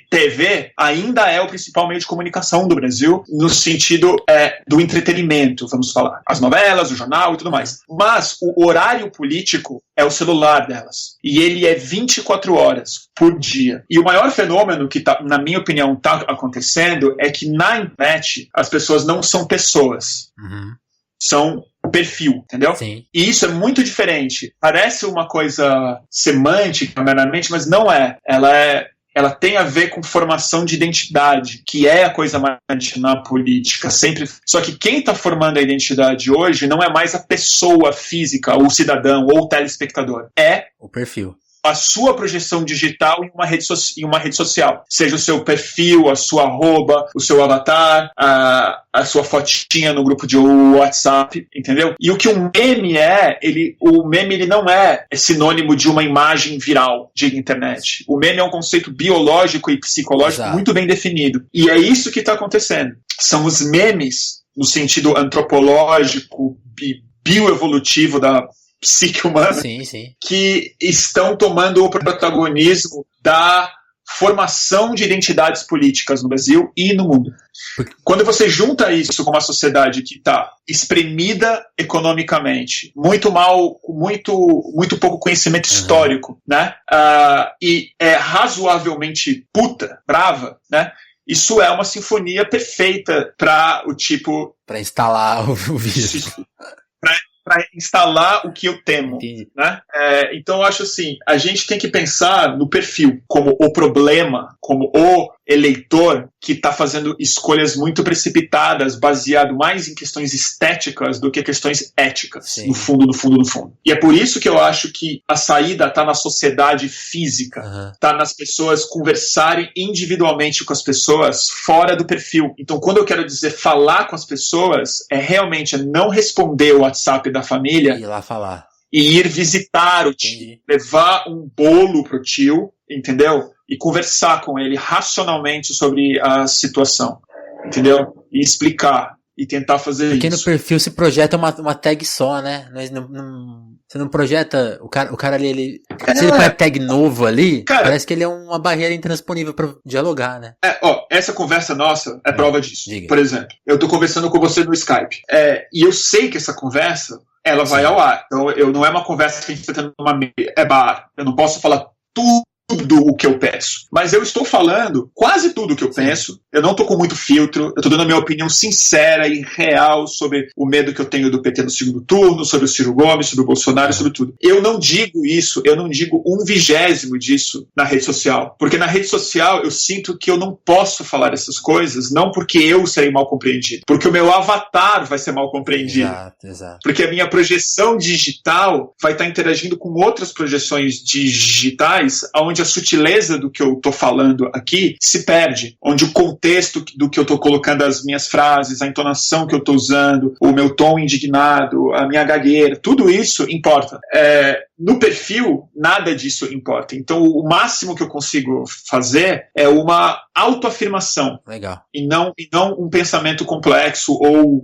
TV ainda é o principal meio de comunicação do Brasil, no sentido do entretenimento, vamos falar. As novelas, o jornal e tudo mais. Mas o horário político é o celular delas. E ele é 24 horas por dia. E o maior fenômeno que, na minha opinião, está acontecendo é que na internet as pessoas não são pessoas. Uhum. São perfil, entendeu? Sim. E isso é muito diferente. Parece uma coisa semântica, meramente, mas não é. Ela é ela tem a ver com formação de identidade, que é a coisa marcante na política, sempre. Só que quem está formando a identidade hoje não é mais a pessoa física, o cidadão ou o telespectador, é o perfil. A sua projeção digital em uma rede social. Seja o seu perfil, a sua arroba, o seu avatar, a sua fotinha no grupo de WhatsApp, entendeu? E o que um meme o meme ele não é sinônimo de uma imagem viral de internet. O meme é um conceito biológico e psicológico muito bem definido. E é isso que está acontecendo. São os memes, no sentido antropológico e bioevolutivo da psique humana, sim. que estão tomando o protagonismo da formação de identidades políticas no Brasil e no mundo. Quando você junta isso com uma sociedade que está espremida economicamente, muito pouco conhecimento histórico, né? E é razoavelmente brava, né? Isso é uma sinfonia perfeita para o tipo... Para instalar o vírus. Para instalar o que eu temo, né? Então eu acho assim, a gente tem que pensar no perfil como o problema, como o eleitor que está fazendo escolhas muito precipitadas, baseado mais em questões estéticas do que questões éticas, no fundo. E é por isso que eu acho que a saída está na sociedade física, está nas pessoas conversarem individualmente com as pessoas fora do perfil. Então quando eu quero dizer falar com as pessoas, é realmente não responder o WhatsApp da família e ir lá falar. E ir visitar o tio, levar um bolo pro tio, entendeu? E conversar com ele racionalmente sobre a situação, entendeu? E explicar, e tentar fazer isso. Porque no perfil se projeta uma tag só, né? Você não projeta o cara ali, se ele põe a tag novo ali, parece que ele é uma barreira intransponível pra dialogar, né? Essa conversa nossa é prova disso. Diga. Por exemplo, eu tô conversando com você no Skype, e eu sei que essa conversa, ela vai ao ar. Então, não é uma conversa que a gente tá tendo bar. Eu não posso falar tudo o que eu penso. Mas eu estou falando quase tudo o que eu penso. Eu não estou com muito filtro. Eu estou dando a minha opinião sincera e real sobre o medo que eu tenho do PT no segundo turno, sobre o Ciro Gomes, sobre o Bolsonaro, sobre tudo. Eu não digo isso, eu não digo 1/20 disso na rede social. Porque na rede social eu sinto que eu não posso falar essas coisas, não porque eu serei mal compreendido, porque o meu avatar vai ser mal compreendido. Exato. Porque a minha projeção digital vai estar interagindo com outras projeções digitais, onde a sutileza do que eu estou falando aqui se perde, onde o contexto do que eu estou colocando as minhas frases, a entonação que eu estou usando, o meu tom indignado, a minha gagueira, tudo isso importa. No perfil, nada disso importa. Então, o máximo que eu consigo fazer é uma autoafirmação. Legal. E não um pensamento complexo ou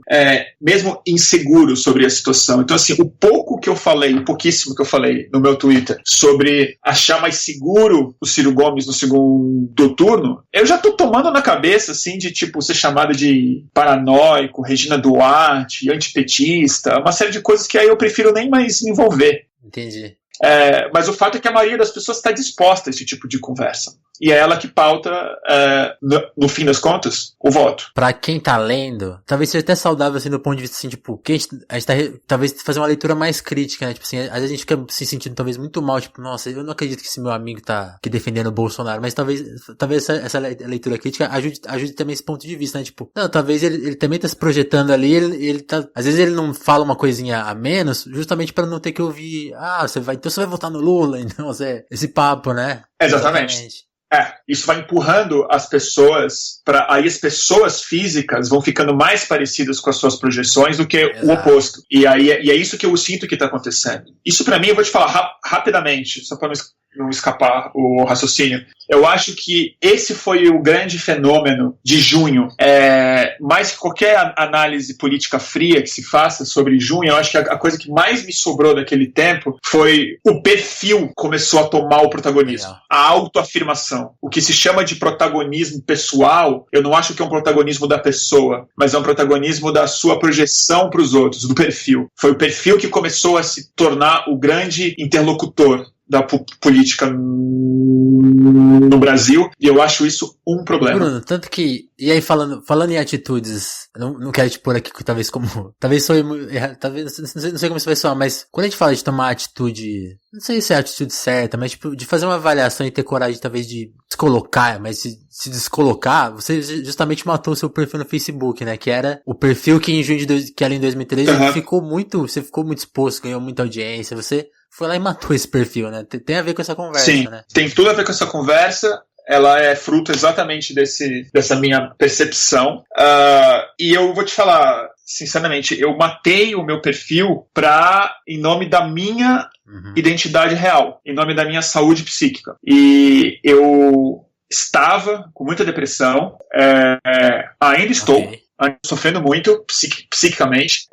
mesmo inseguro sobre a situação. Então, assim, o pouquíssimo que eu falei no meu Twitter sobre achar mais seguro o Ciro Gomes no segundo turno, eu já tô tomando na cabeça, assim, de, tipo, ser chamado de paranoico, Regina Duarte, antipetista, uma série de coisas que aí eu prefiro nem mais me envolver. Entendi. Mas o fato é que a maioria das pessoas está disposta a esse tipo de conversa. E é ela que pauta, no fim das contas, o voto. Pra quem tá lendo, talvez seja até saudável, assim, do ponto de vista, assim, tipo, que a gente tá, talvez fazer uma leitura mais crítica, né? Tipo assim, às vezes a gente fica se sentindo talvez muito mal, tipo, nossa, eu não acredito que esse meu amigo tá aqui defendendo o Bolsonaro, mas talvez essa leitura crítica ajude também esse ponto de vista, né? Tipo, não, talvez ele também tá se projetando ali, ele tá, às vezes ele não fala uma coisinha a menos, justamente pra não ter que ouvir, então você vai votar no Lula, então, esse papo, né? Exatamente. Isso vai empurrando as pessoas aí as pessoas físicas vão ficando mais parecidas com as suas projeções do que o oposto. E é isso que eu sinto que está acontecendo. Isso pra mim, eu vou te falar rapidamente, só para não escapar o raciocínio. Eu acho que esse foi o grande fenômeno de junho. Mais que qualquer análise política fria que se faça sobre junho, eu acho que a coisa que mais me sobrou daquele tempo foi o perfil começou a tomar o protagonismo. A autoafirmação. O que se chama de protagonismo pessoal, eu não acho que é um protagonismo da pessoa, mas é um protagonismo da sua projeção para os outros, do perfil. Foi o perfil que começou a se tornar o grande interlocutor política no Brasil, e eu acho isso um problema. Bruno, tanto que, e aí falando em atitudes, não quero te pôr aqui talvez como, talvez soe errado, talvez, não sei como isso vai soar, mas quando a gente fala de tomar atitude, não sei se é a atitude certa, mas tipo, de fazer uma avaliação e ter coragem talvez de descolocar, mas se descolocar, você justamente matou o seu perfil no Facebook, né, que era o perfil que que era em 2013, você ficou muito exposto, ganhou muita audiência, você foi lá e matou esse perfil, né? Tem a ver com essa conversa, Sim, né? Tem tudo a ver com essa conversa. Ela é fruto exatamente dessa minha percepção. E eu vou te falar, sinceramente, eu matei o meu perfil em nome da minha identidade real, em nome da minha saúde psíquica. E eu estava com muita depressão, ainda estou. Okay. Sofrendo muito psiquicamente,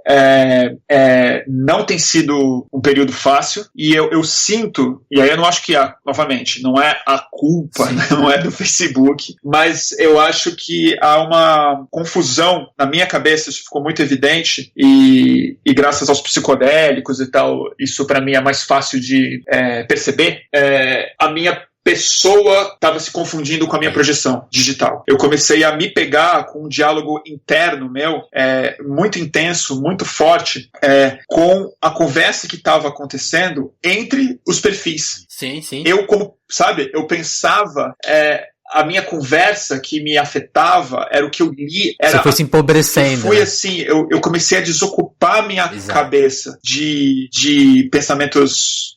não tem sido um período fácil, e eu sinto, e aí eu não acho que novamente, não é a culpa, né, não é do Facebook, mas eu acho que há uma confusão na minha cabeça, isso ficou muito evidente, e graças aos psicodélicos e tal, isso para mim é mais fácil de perceber, a minha pessoa estava se confundindo com a minha projeção digital. Eu comecei a me pegar com um diálogo interno meu, muito intenso, muito forte, com a conversa que estava acontecendo entre os perfis. Sim, sim. Eu pensava... a minha conversa que me afetava era o que eu li. Você foi se empobrecendo. Foi assim, eu comecei a desocupar a minha cabeça de pensamentos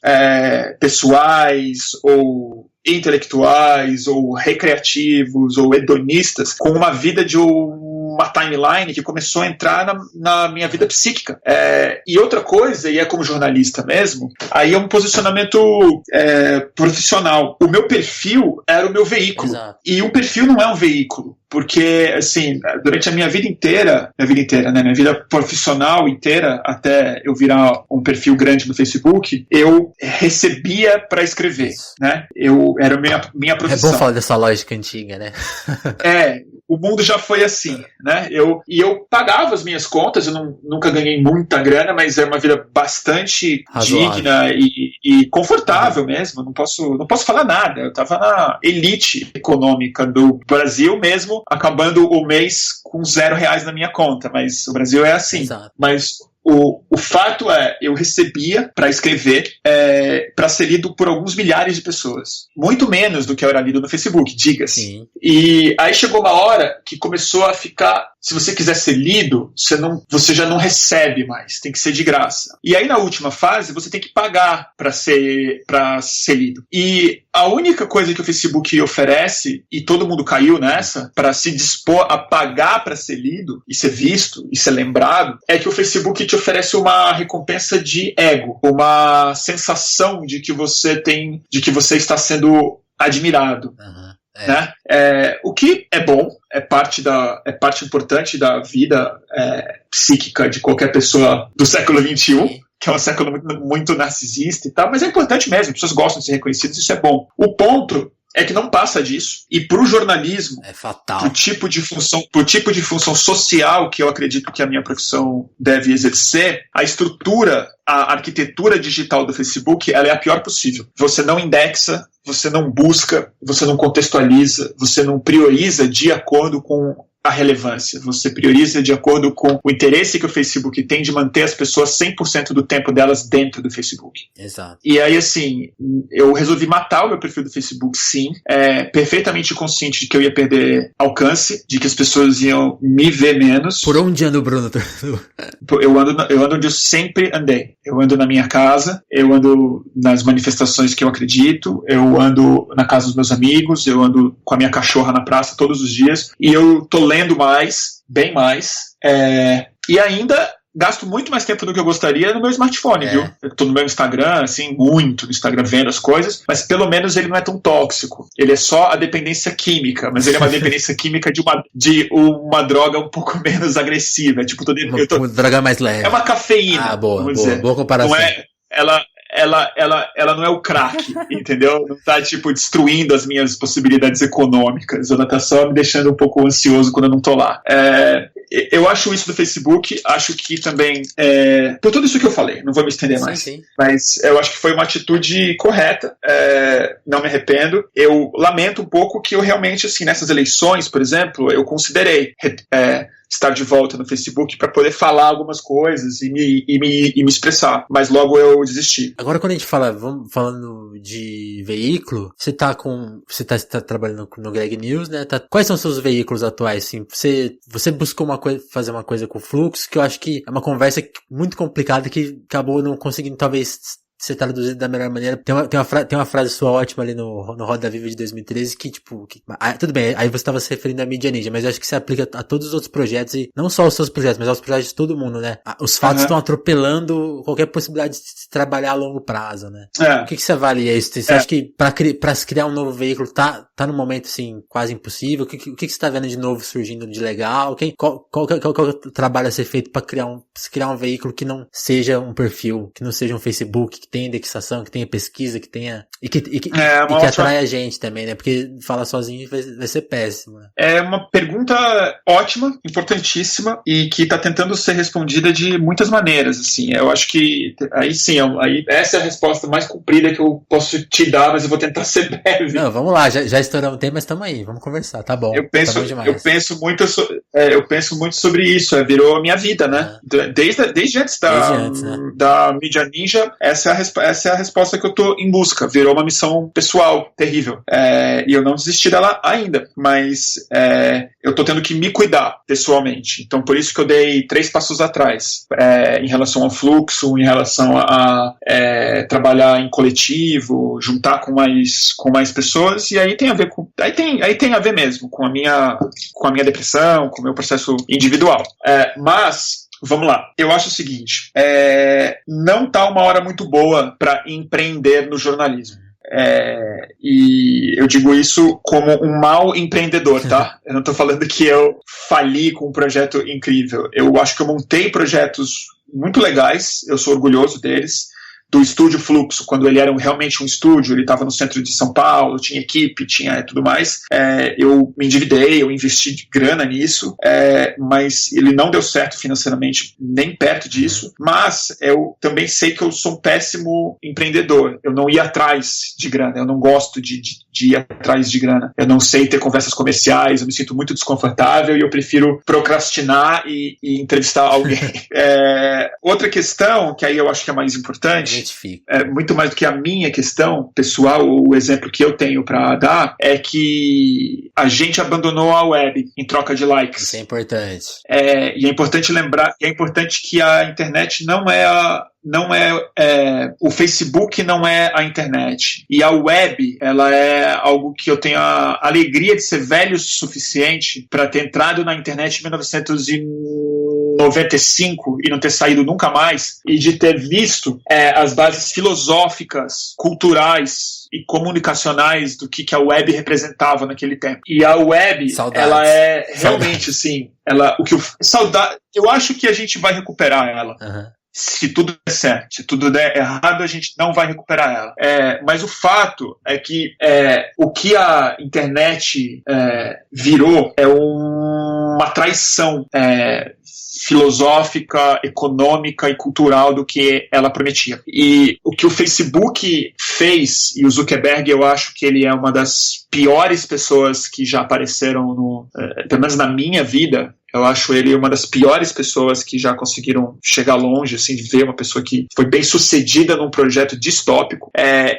pessoais ou intelectuais ou recreativos ou hedonistas com uma vida de uma timeline que começou a entrar na minha vida psíquica. E outra coisa, e é como jornalista mesmo, aí é um posicionamento profissional. O meu perfil era o meu veículo. Exato. E o perfil não é um veículo. Porque, assim, durante a minha vida inteira, né, minha vida profissional inteira, até eu virar um perfil grande no Facebook, eu recebia para escrever, né? Era a minha profissão. É bom falar dessa lógica antiga, né? O mundo já foi assim, né? Eu pagava as minhas contas, eu nunca ganhei muita grana, mas era uma vida bastante digna e confortável mesmo. Não posso falar nada. Eu estava na elite econômica do Brasil mesmo, acabando o mês com R$0 na minha conta, mas o Brasil é assim. Exato. Mas o fato eu recebia para escrever para ser lido por alguns milhares de pessoas. Muito menos do que eu era lido no Facebook, diga-se. E aí chegou uma hora que começou a ficar... Se você quiser ser lido, você já não recebe mais, tem que ser de graça. E aí na última fase, você tem que pagar para ser lido. E a única coisa que o Facebook oferece, e todo mundo caiu nessa, para se dispor a pagar para ser lido, e ser visto, e ser lembrado, é que o Facebook te oferece uma recompensa de ego, uma sensação de que você está sendo admirado. Né? O que é bom, é parte importante da vida psíquica de qualquer pessoa do século XXI, que é um século muito narcisista e tal, mas é importante mesmo, as pessoas gostam de ser reconhecidas, isso é bom. O ponto é que não passa disso, e para o jornalismo, é fatal. Pro tipo de função social que eu acredito que a minha profissão deve exercer, a arquitetura digital do Facebook, ela é a pior possível. Você não indexa, você não busca, você não contextualiza, você não prioriza de acordo com a relevância. Você prioriza de acordo com o interesse que o Facebook tem de manter as pessoas 100% do tempo delas dentro do Facebook. Exato. E aí, assim, eu resolvi matar o meu perfil do Facebook, sim, perfeitamente consciente de que eu ia perder alcance, de que as pessoas iam me ver menos. Por onde anda o Bruno? Eu ando onde eu sempre andei. Eu ando na minha casa, eu ando nas manifestações que eu acredito, eu ando na casa dos meus amigos, eu ando com a minha cachorra na praça todos os dias, e eu tô lendo mais, bem mais, e ainda gasto muito mais tempo do que eu gostaria no meu smartphone, viu? Eu tô no meu Instagram, assim, muito no Instagram vendo as coisas, mas pelo menos ele não é tão tóxico. Ele é só a dependência química, mas ele é uma dependência química de uma droga um pouco menos agressiva. Tipo, uma droga mais leve. É uma cafeína. Boa comparação. Não é, ela não é o crack, entendeu? Não tá, tipo, destruindo as minhas possibilidades econômicas. Ela tá só me deixando um pouco ansioso quando eu não tô lá. eu acho isso do Facebook, acho que também, por tudo isso que eu falei, não vou me estender mais, sim. Mas eu acho que foi uma atitude correta, não me arrependo. Eu lamento um pouco que eu realmente, assim, nessas eleições, por exemplo, eu considerei estar de volta no Facebook para poder falar algumas coisas e me expressar, mas logo eu desisti. Agora, quando a gente falando de veículo, você tá trabalhando no Greg News, né? Quais são os seus veículos atuais? Assim, você buscou fazer uma coisa com o Fluxo, que eu acho que é uma conversa muito complicada que acabou não conseguindo, talvez, ser traduzido da melhor maneira. Tem uma frase sua ótima ali no Roda Viva de 2013 que, tipo, tudo bem, aí você estava se referindo à Mídia Ninja, mas eu acho que se aplica a todos os outros projetos, e não só aos seus projetos, mas aos projetos de todo mundo, né? Os fatos estão atropelando qualquer possibilidade de se trabalhar a longo prazo, né? O que você avalia isso? Você acha que pra se criar um novo veículo tá no momento, assim, quase impossível? O que você tá vendo de novo surgindo de legal? Qual é o trabalho a ser feito pra criar um veículo que não seja um perfil, que não seja um Facebook, que tenha indexação, que tenha pesquisa, que tenha e que atrai a gente também, né? Porque falar sozinho vai ser péssimo, né? É uma pergunta ótima, importantíssima e que está tentando ser respondida de muitas maneiras, assim. Eu acho que aí sim, essa é a resposta mais comprida que eu posso te dar, mas eu vou tentar ser breve. Não, vamos lá, já estouramos o tema, mas estamos aí, vamos conversar, tá bom. Eu penso muito sobre isso, virou a minha vida, né? Desde antes da Mídia Ninja, essa é a resposta que eu tô em busca. Virou uma missão pessoal terrível. E eu não desisti dela ainda, mas eu tô tendo que me cuidar pessoalmente. Então, por isso que eu dei 3 passos atrás em relação ao fluxo, em relação a trabalhar em coletivo, juntar com mais pessoas, e aí tem a ver tem a ver mesmo com a minha depressão, com o meu processo individual. Mas vamos lá, eu acho o seguinte, não tá uma hora muito boa para empreender no jornalismo. E eu digo isso como um mau empreendedor, tá? Eu não tô falando que eu fali com um projeto incrível. Eu acho que eu montei projetos muito legais, eu sou orgulhoso deles. Do Estúdio Fluxo, quando ele era realmente um estúdio, ele estava no centro de São Paulo, tinha equipe, tinha tudo mais. Eu me endividei, eu investi de grana nisso, mas ele não deu certo financeiramente, nem perto disso. Mas eu também sei que eu sou um péssimo empreendedor. Eu não ia atrás de grana, eu não gosto de ir atrás de grana. Eu não sei ter conversas comerciais, eu me sinto muito desconfortável e eu prefiro procrastinar e entrevistar alguém. Outra questão, que aí eu acho que é mais importante, muito mais do que a minha questão pessoal, o exemplo que eu tenho para dar, é que a gente abandonou a web em troca de likes. Isso é importante. E é importante lembrar, é importante que a internet o Facebook não é a internet, e a web, ela é algo que eu tenho a alegria de ser velho o suficiente para ter entrado na internet em 1995 e não ter saído nunca mais, e de ter visto as bases filosóficas, culturais e comunicacionais do que a web representava naquele tempo. E a web, ela é realmente assim, eu acho que a gente vai recuperar ela. Se tudo der certo. Se tudo der errado, a gente não vai recuperar ela. Mas o fato é que o que a internet virou é uma traição filosófica, econômica e cultural do que ela prometia. E o que o Facebook fez, e o Zuckerberg, eu acho que ele é uma das piores pessoas que já apareceram pelo menos na minha vida. Eu acho ele uma das piores pessoas que já conseguiram chegar longe, assim, de ver uma pessoa que foi bem sucedida num projeto distópico.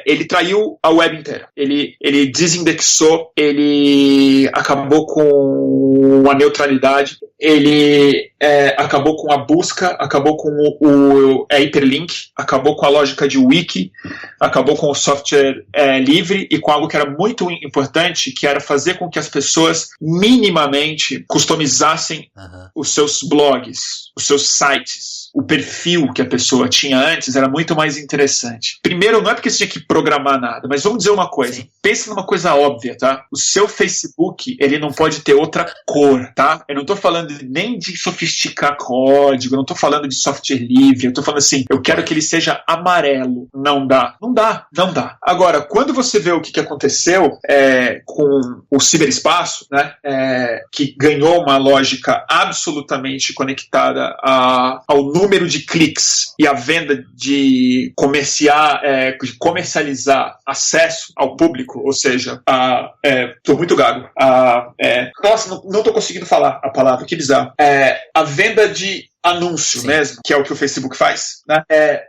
Ele traiu a web inteira. Ele desindexou, ele acabou com a neutralidade, ele acabou com a busca, acabou com o hyperlink, acabou com a lógica de wiki, acabou com o software livre e com algo que era muito importante, que era fazer com que as pessoas minimamente customizassem os seus blogs, os seus sites. o perfil que a pessoa tinha antes era muito mais interessante. Primeiro, não é porque você tinha que programar nada, mas vamos dizer uma coisa. Sim. Pensa numa coisa óbvia, tá? O seu Facebook, ele não pode ter outra cor, tá? Eu não tô falando nem de sofisticar código, eu não tô falando de software livre, eu tô falando assim, eu quero que ele seja amarelo. Não dá. Agora, quando você vê o que aconteceu com o ciberespaço, né, que ganhou uma lógica absolutamente conectada ao número de cliques e à venda de comercializar acesso ao público, ou seja, tô muito gago, nossa, não tô conseguindo falar a palavra, que bizarro, a venda de anúncio. Sim. Mesmo, que é o que o Facebook faz, né?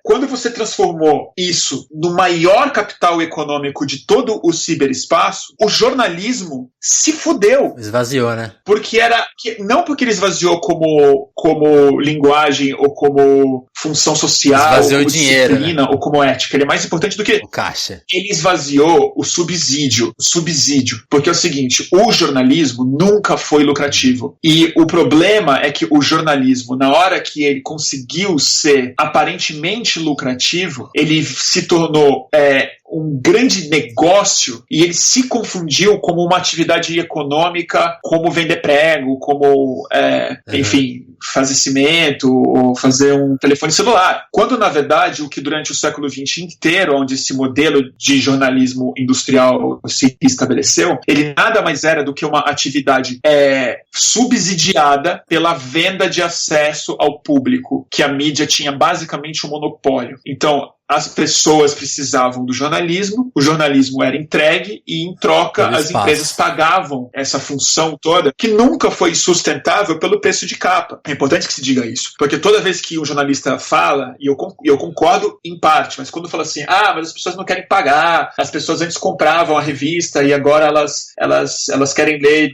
Quando você transformou isso no maior capital econômico de todo o ciberespaço, o jornalismo se fudeu. Esvaziou, né? Não porque ele esvaziou como linguagem ou como função social, esvaziou ou o dinheiro, disciplina, né? Ou como ética. Ele é mais importante do que o caixa. Ele esvaziou o subsídio, porque é o seguinte, o jornalismo nunca foi lucrativo. E o problema é que o jornalismo, na hora que ele conseguiu ser aparentemente lucrativo, ele se tornou um grande negócio e ele se confundiu como uma atividade econômica, como vender prego, como, enfim, fazer cimento ou fazer um telefone celular. Quando, na verdade, o que durante o século XX inteiro, onde esse modelo de jornalismo industrial se estabeleceu, ele nada mais era do que uma atividade subsidiada pela venda de acesso ao público, que a mídia tinha basicamente um monopólio. Então, as pessoas precisavam do jornalismo, o jornalismo era entregue e, em troca, as empresas pagavam essa função toda, que nunca foi sustentável pelo preço de capa. É importante que se diga isso, porque toda vez que um jornalista fala, e eu concordo em parte, mas quando fala assim, mas as pessoas não querem pagar, as pessoas antes compravam a revista e agora elas querem ler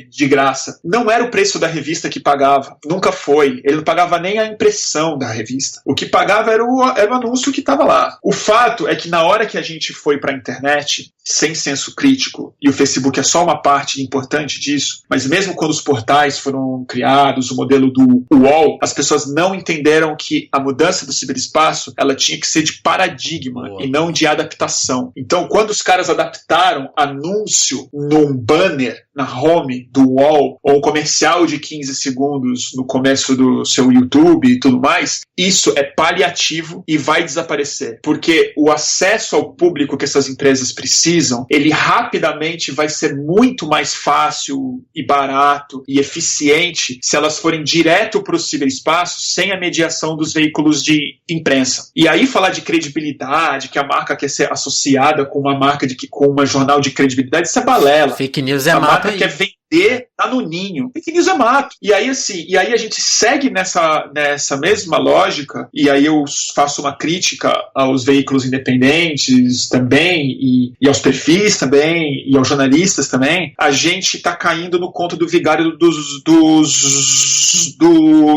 de graça. Não era o preço da revista que pagava, nunca foi. Ele não pagava nem a impressão da revista. O que pagava era o anúncio que estava lá. O fato é que na hora que a gente foi para a internet, sem senso crítico, e o Facebook é só uma parte importante disso, mas mesmo quando os portais foram criados, o modelo do UOL, as pessoas não entenderam que a mudança do ciberespaço, ela tinha que ser de paradigma e não de adaptação. Então, quando os caras adaptaram anúncio num banner na home do UOL, ou um comercial de 15 segundos no começo do seu YouTube e tudo mais, isso é paliativo e vai desaparecer. Porque o acesso ao público que essas empresas precisam, ele rapidamente vai ser muito mais fácil e barato e eficiente se elas forem direto para o ciberespaço sem a mediação dos veículos de imprensa. E aí falar de credibilidade, que a marca quer ser associada com uma marca com uma jornal de credibilidade, isso é balela. Fake news é a marca quer vender, tá no ninho. Fake news é mato. E aí, assim, a gente segue nessa mesma lógica, e aí eu faço uma crítica aos veículos independentes também, e aos perfis também, e aos jornalistas também. A gente tá caindo no conto do vigário do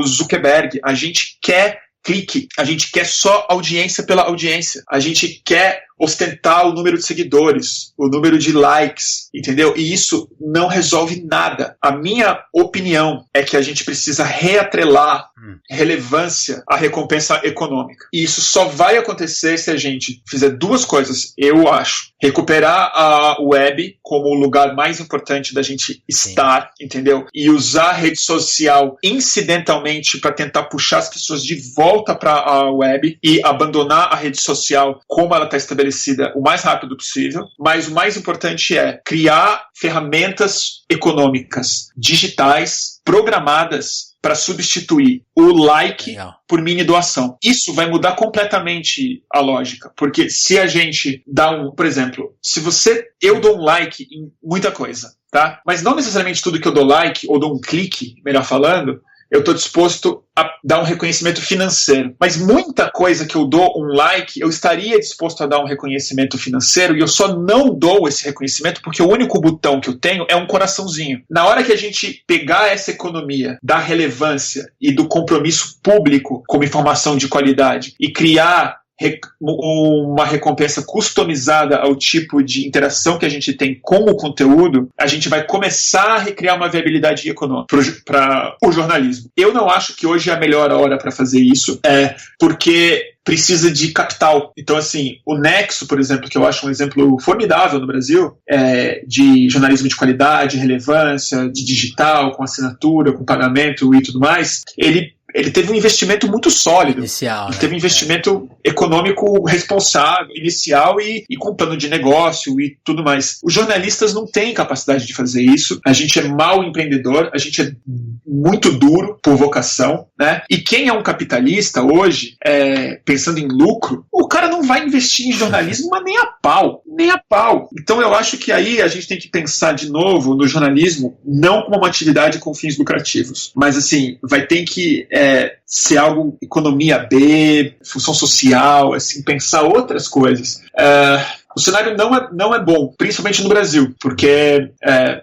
Zuckerberg. A gente quer clique, a gente quer só audiência pela audiência. A gente quer ostentar o número de seguidores, o número de likes, entendeu? E isso não resolve nada. A minha opinião é que a gente precisa reatrelar relevância à recompensa econômica. E isso só vai acontecer se a gente fizer duas coisas, eu acho. Recuperar a web como o lugar mais importante da gente estar, entendeu? E usar a rede social incidentalmente para tentar puxar as pessoas de volta para a web e abandonar a rede social como ela está estabelecida o mais rápido possível, mas o mais importante é criar ferramentas econômicas digitais programadas para substituir o like por mini doação. Isso vai mudar completamente a lógica, porque se a gente dá por exemplo, eu dou um like em muita coisa, tá? Mas não necessariamente tudo que eu dou like ou dou um clique, melhor falando, eu estou disposto a dar um reconhecimento financeiro. Mas muita coisa que eu dou um like, eu estaria disposto a dar um reconhecimento financeiro, e eu só não dou esse reconhecimento porque o único botão que eu tenho é um coraçãozinho. Na hora que a gente pegar essa economia da relevância e do compromisso público como informação de qualidade e criar uma recompensa customizada ao tipo de interação que a gente tem com o conteúdo, a gente vai começar a recriar uma viabilidade econômica para o jornalismo. Eu não acho que hoje é a melhor hora para fazer isso, porque precisa de capital. Então, assim, o Nexo, por exemplo, que eu acho um exemplo formidável no Brasil, de jornalismo de qualidade, relevância, de digital, com assinatura, com pagamento e tudo mais, ele teve um investimento muito sólido. Inicial, ele teve um investimento econômico responsável, inicial e com plano de negócio e tudo mais. Os jornalistas não têm capacidade de fazer isso. A gente é mau empreendedor, a gente é muito duro por vocação, né? E quem é um capitalista hoje, pensando em lucro, o cara não vai investir em jornalismo, mas nem a pau. Nem a pau. Então eu acho que aí a gente tem que pensar de novo no jornalismo, não como uma atividade com fins lucrativos, mas assim, vai ter que ser algo economia B, função social, assim, pensar outras coisas. O cenário não é bom, principalmente no Brasil, porque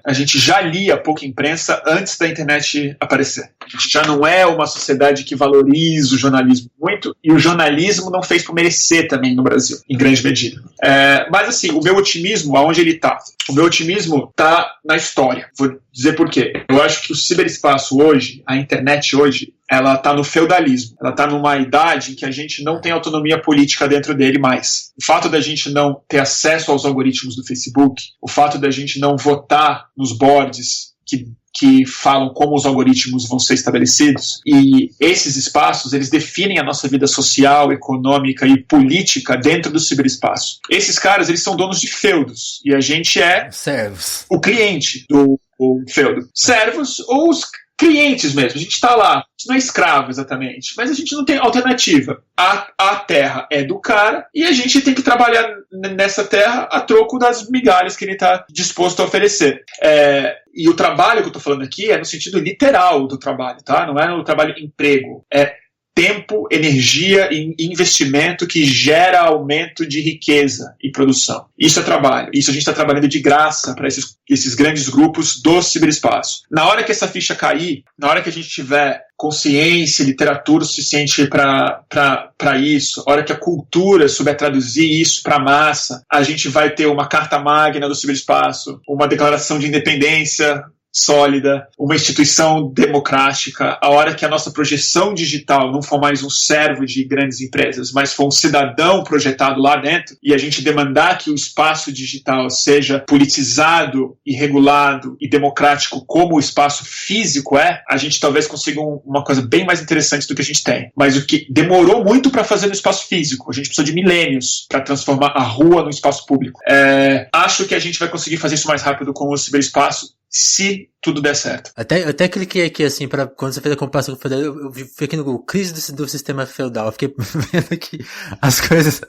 a gente já lia pouca imprensa antes da internet aparecer. A gente já não é uma sociedade que valoriza o jornalismo muito, e o jornalismo não fez por merecer também no Brasil, em grande medida. Mas assim, o meu otimismo, aonde ele está? O meu otimismo está na história. Vou dizer por quê. Eu acho que o ciberespaço hoje, a internet hoje, ela está no feudalismo. Ela está numa idade em que a gente não tem autonomia política dentro dele mais. O fato da gente não ter acesso aos algoritmos do Facebook, o fato da gente não votar nos boards que falam como os algoritmos vão ser estabelecidos, e esses espaços, eles definem a nossa vida social, econômica e política dentro do ciberespaço. Esses caras, eles são donos de feudos, e a gente é servos, o cliente do feudo. Servos ou os clientes mesmo, a gente está lá, a gente não é escravo exatamente, mas a gente não tem alternativa. A terra é do cara e a gente tem que trabalhar nessa terra a troco das migalhas que ele está disposto a oferecer. E o trabalho que eu estou falando aqui é no sentido literal do trabalho, tá? Não é no trabalho emprego, é tempo, energia e investimento que gera aumento de riqueza e produção. Isso é trabalho. Isso a gente está trabalhando de graça para esses grandes grupos do ciberespaço. Na hora que essa ficha cair, na hora que a gente tiver consciência, literatura suficiente para isso, a hora que a cultura souber traduzir isso para a massa, a gente vai ter uma carta magna do ciberespaço, uma declaração de independência sólida, uma instituição democrática, a hora que a nossa projeção digital não for mais um servo de grandes empresas, mas for um cidadão projetado lá dentro, e a gente demandar que o espaço digital seja politizado e regulado e democrático como o espaço físico a gente talvez consiga uma coisa bem mais interessante do que a gente tem. Mas o que demorou muito para fazer no espaço físico, a gente precisou de milênios para transformar a rua no espaço público. Acho que a gente vai conseguir fazer isso mais rápido com o ciberespaço, se tudo der certo. Eu até cliquei aqui, assim, pra quando você fez a comparação com o feudal, eu fui aqui no Google, crise do sistema feudal, eu fiquei vendo aqui as coisas.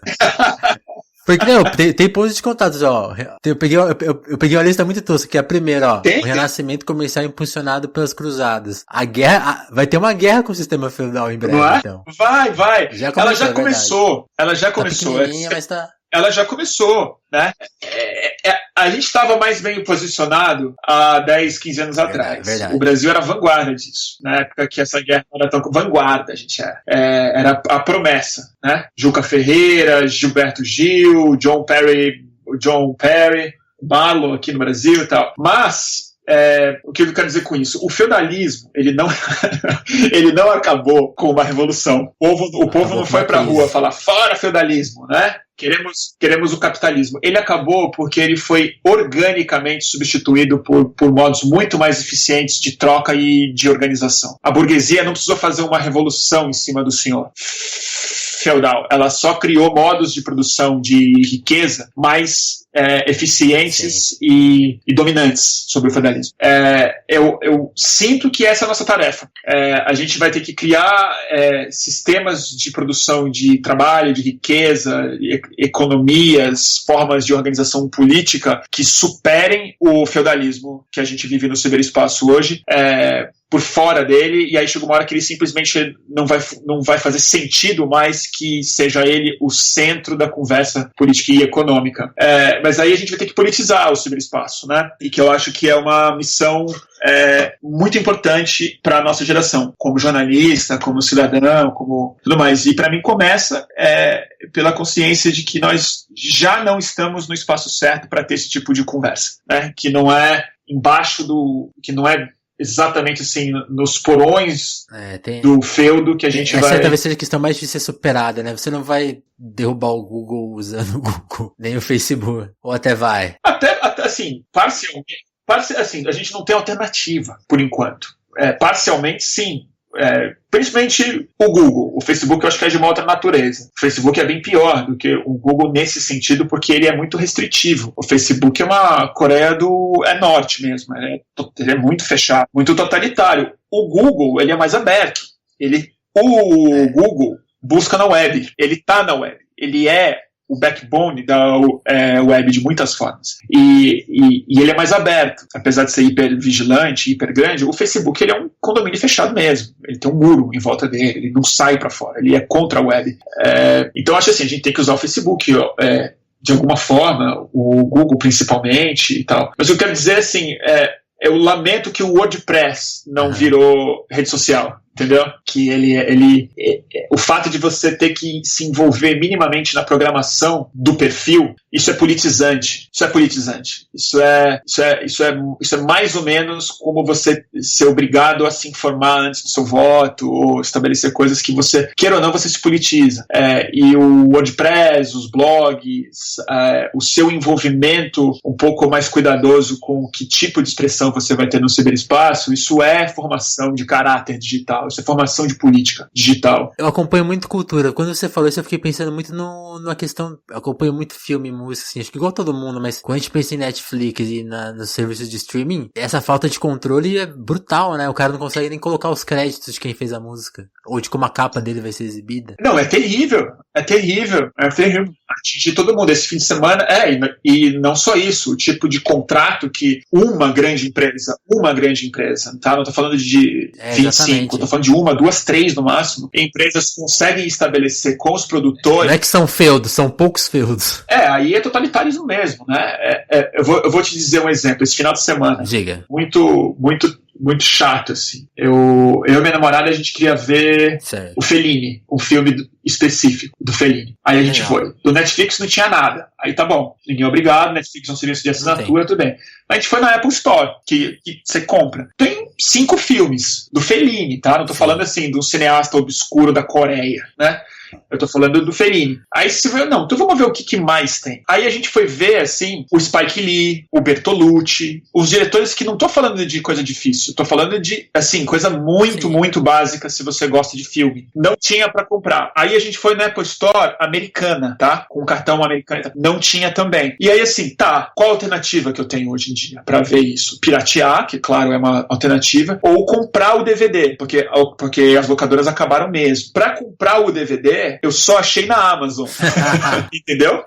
Porque, não, tem pontos de contatos, ó. Eu peguei uma lista muito tosca, que é a primeira, ó. O renascimento comercial impulsionado pelas cruzadas. A guerra, vai ter uma guerra com o sistema feudal em breve, então. Vai. Ela já começou. Mas tá... Ela já começou, né? A gente estava mais bem posicionado há 10, 15 anos atrás. Verdade. O Brasil era a vanguarda disso. Na época que essa guerra não era tão... Vanguarda, a gente era. Era a promessa, né? Juca Ferreira, Gilberto Gil, John Perry, Marlon aqui no Brasil e tal. Mas... o que eu quero dizer com isso? O feudalismo, ele não acabou com uma revolução. O povo não foi pra rua falar, fora feudalismo, né? Queremos o capitalismo. Ele acabou porque ele foi organicamente substituído por modos muito mais eficientes de troca e de organização. A burguesia não precisou fazer uma revolução em cima do senhor feudal. Ela só criou modos de produção de riqueza mais eficientes e dominantes sobre o feudalismo. Eu sinto que essa é a nossa tarefa. A gente vai ter que criar sistemas de produção de trabalho, de riqueza, economias, formas de organização política que superem o feudalismo que a gente vive no ciberespaço hoje, por fora dele, e aí chega uma hora que ele simplesmente não vai fazer sentido mais que seja ele o centro da conversa política e econômica. Mas aí a gente vai ter que politizar o ciberespaço, né? E que eu acho que é uma missão muito importante para a nossa geração, como jornalista, como cidadão, como tudo mais. E para mim começa pela consciência de que nós já não estamos no espaço certo para ter esse tipo de conversa, né? Que não é embaixo que não é exatamente assim, nos porões do feudo que a gente vai... Essa talvez seja a questão mais difícil de ser superada, né? Você não vai derrubar o Google usando o Google, nem o Facebook, ou até vai. Até assim, parcialmente, assim, a gente não tem alternativa, por enquanto. Parcialmente, sim. Principalmente o Google. O Facebook eu acho que é de uma outra natureza. O Facebook é bem pior do que o Google nesse sentido, porque ele é muito restritivo. O Facebook é uma Coreia do Norte mesmo. Ele é muito fechado, muito totalitário. O Google, ele é mais aberto. O Google busca na web. Ele está na web. Ele é o backbone da web de muitas formas. E ele é mais aberto. Apesar de ser hipervigilante, hiper grande, o Facebook ele é um condomínio fechado mesmo. Ele tem um muro em volta dele, ele não sai para fora, ele é contra a web. Então acho assim, a gente tem que usar o Facebook de alguma forma, o Google principalmente e tal. Mas eu quero dizer assim, eu lamento que o WordPress não virou rede social. Entendeu? Que o fato de você ter que se envolver minimamente na programação do perfil, isso é politizante. Isso é mais ou menos como você ser obrigado a se informar antes do seu voto, ou estabelecer coisas que você, queira ou não, você se politiza. E o WordPress, os blogs, o seu envolvimento um pouco mais cuidadoso com que tipo de expressão você vai ter no ciberespaço, isso é formação de caráter digital. Isso é formação de política digital. Eu acompanho muito cultura. Quando você falou isso, eu fiquei pensando muito numa questão... Eu acompanho muito filme, música, assim, acho que igual todo mundo, mas quando a gente pensa em Netflix e nos serviços de streaming, essa falta de controle é brutal, né? O cara não consegue nem colocar os créditos de quem fez a música. Ou de como a capa dele vai ser exibida. Não, é terrível. Atingir todo mundo. Esse fim de semana, e não só isso, o tipo de contrato que uma grande empresa, tá? Não tô falando de 25, tô falando de uma, duas, três no máximo. Empresas conseguem estabelecer com os produtores... Não é que são feudos, são poucos feudos. Aí é totalitarismo mesmo, né? Eu vou te dizer um exemplo. Esse final de semana, diga. Muito chato, assim. Eu e minha namorada, a gente queria ver o Fellini, um filme específico do Fellini. Aí a gente foi. Do Netflix não tinha nada. Aí tá bom, ninguém é obrigado, Netflix é um serviço de assinatura, tudo bem. A gente foi na Apple Store, que você compra. Tem 5 filmes do Fellini, tá? Não tô falando assim, de um cineasta obscuro da Coreia, né? Eu tô falando do Fellini. Aí você vai, não, então vamos ver o que mais tem. Aí a gente foi ver, assim, o Spike Lee, o Bertolucci, os diretores que não tô falando de coisa difícil, tô falando de, assim, coisa muito básica se você gosta de filme. Não tinha pra comprar. Aí a gente foi na Apple Store americana, tá? Com cartão americano. Não tinha também. E aí, assim, qual a alternativa que eu tenho hoje em dia pra ver isso? Piratear, que claro é uma alternativa, ou comprar o DVD, porque as locadoras acabaram mesmo. Pra comprar o DVD, eu só achei na Amazon. Entendeu?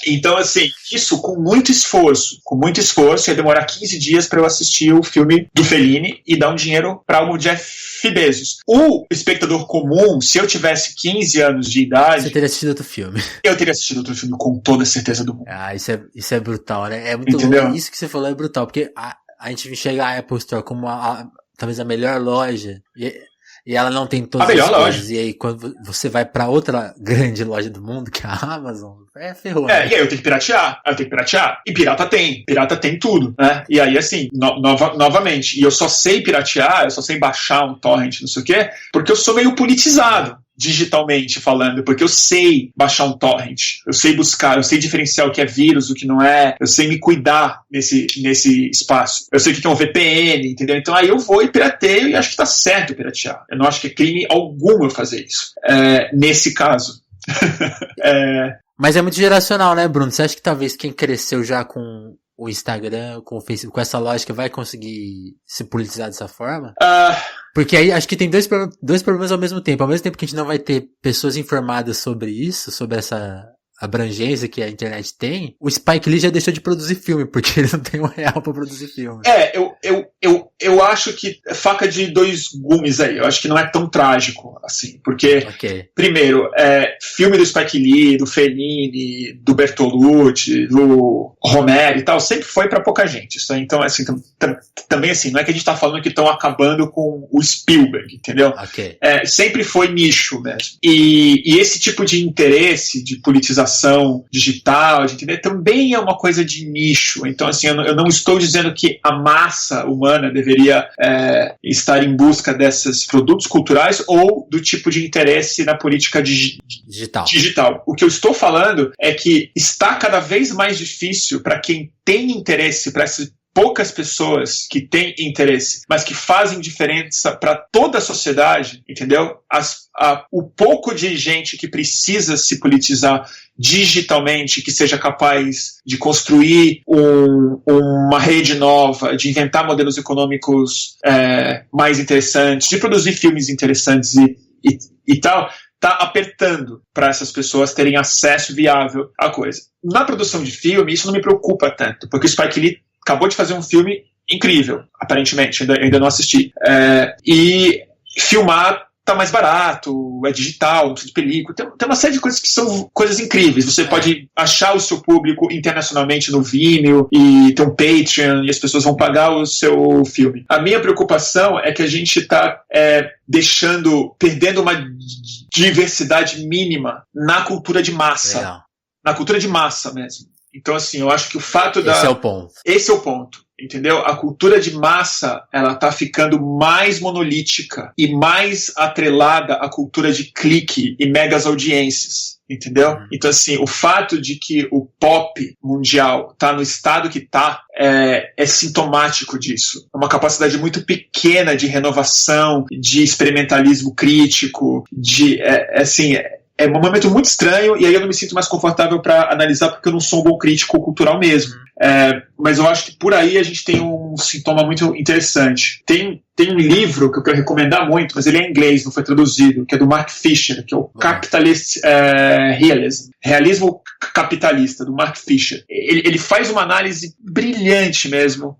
Então, assim, isso com muito esforço, ia demorar 15 dias para eu assistir o filme do Fellini e dar um dinheiro para o Jeff Bezos. O espectador comum, se eu tivesse 15 anos de idade... Você teria assistido outro filme. Eu teria assistido outro filme com toda a certeza do mundo. Isso é brutal, né? É muito louco. Isso que você falou é brutal, porque a gente enxerga a Apple Store como talvez a melhor loja... E ela não tem todas as coisas. Loja. E aí, quando você vai pra outra grande loja do mundo, que é a Amazon, ferrou. E aí eu tenho que piratear. E pirata tem tudo, né? E aí, assim, novamente, e eu só sei piratear, eu só sei baixar um torrent, não sei o quê, porque eu sou meio politizado. Digitalmente falando, porque eu sei baixar um torrent, eu sei buscar, eu sei diferenciar o que é vírus, o que não é, eu sei me cuidar nesse espaço, eu sei o que é um VPN, entendeu? Então aí eu vou e pirateio e acho que tá certo piratear. Eu não acho que é crime algum eu fazer isso, nesse caso. Mas é muito geracional, né, Bruno? Você acha que talvez quem cresceu já com o Instagram, com o Facebook, com essa lógica, vai conseguir se politizar dessa forma? Porque aí acho que tem dois problemas ao mesmo tempo. Ao mesmo tempo que a gente não vai ter pessoas informadas sobre isso, sobre abrangência que a internet tem, o Spike Lee já deixou de produzir filme, porque ele não tem R$1 pra produzir filme. Eu acho que é faca de dois gumes aí. Eu acho que não é tão trágico, assim, porque, primeiro, filme do Spike Lee, do Fellini, do Bertolucci, do Romero e tal, sempre foi pra pouca gente. Isso aí, então, assim, também, assim, não é que a gente tá falando que estão acabando com o Spielberg, entendeu? Sempre foi nicho mesmo. E esse tipo de interesse, de politização digital, de entender, também é uma coisa de nicho. Então, assim, eu não estou dizendo que a massa humana deveria estar em busca desses produtos culturais ou do tipo de interesse na política digital. O que eu estou falando é que está cada vez mais difícil para quem tem interesse, para essas poucas pessoas que têm interesse, mas que fazem diferença para toda a sociedade, entendeu? O pouco de gente que precisa se politizar digitalmente, que seja capaz de construir uma rede nova, de inventar modelos econômicos mais interessantes, de produzir filmes interessantes e tal, está apertando para essas pessoas terem acesso viável à coisa. Na produção de filme, isso não me preocupa tanto, porque o Spike Lee acabou de fazer um filme incrível, aparentemente, ainda não assisti. E filmar tá mais barato, é digital, não precisa de película, tem uma série de coisas que são coisas incríveis. Você pode achar o seu público internacionalmente no Vimeo e ter um Patreon e as pessoas vão pagar o seu filme. A minha preocupação é que a gente está perdendo uma diversidade mínima na cultura de massa. Na cultura de massa mesmo. Então, assim, eu acho que o fato Esse é o ponto. Esse é o ponto, entendeu? A cultura de massa, ela tá ficando mais monolítica e mais atrelada à cultura de clique e megas audiências, entendeu? Então, assim, o fato de que o pop mundial tá no estado que tá é sintomático disso. É uma capacidade muito pequena de renovação, de experimentalismo crítico, é um momento muito estranho, e aí eu não me sinto mais confortável para analisar, porque eu não sou um bom crítico cultural mesmo. Mas eu acho que por aí a gente tem um sintoma muito interessante. Tem um livro que eu quero recomendar muito, mas ele é em inglês, não foi traduzido, que é do Mark Fisher, que é o Capitalist Realism. Realismo capitalista, do Mark Fisher. Ele faz uma análise brilhante mesmo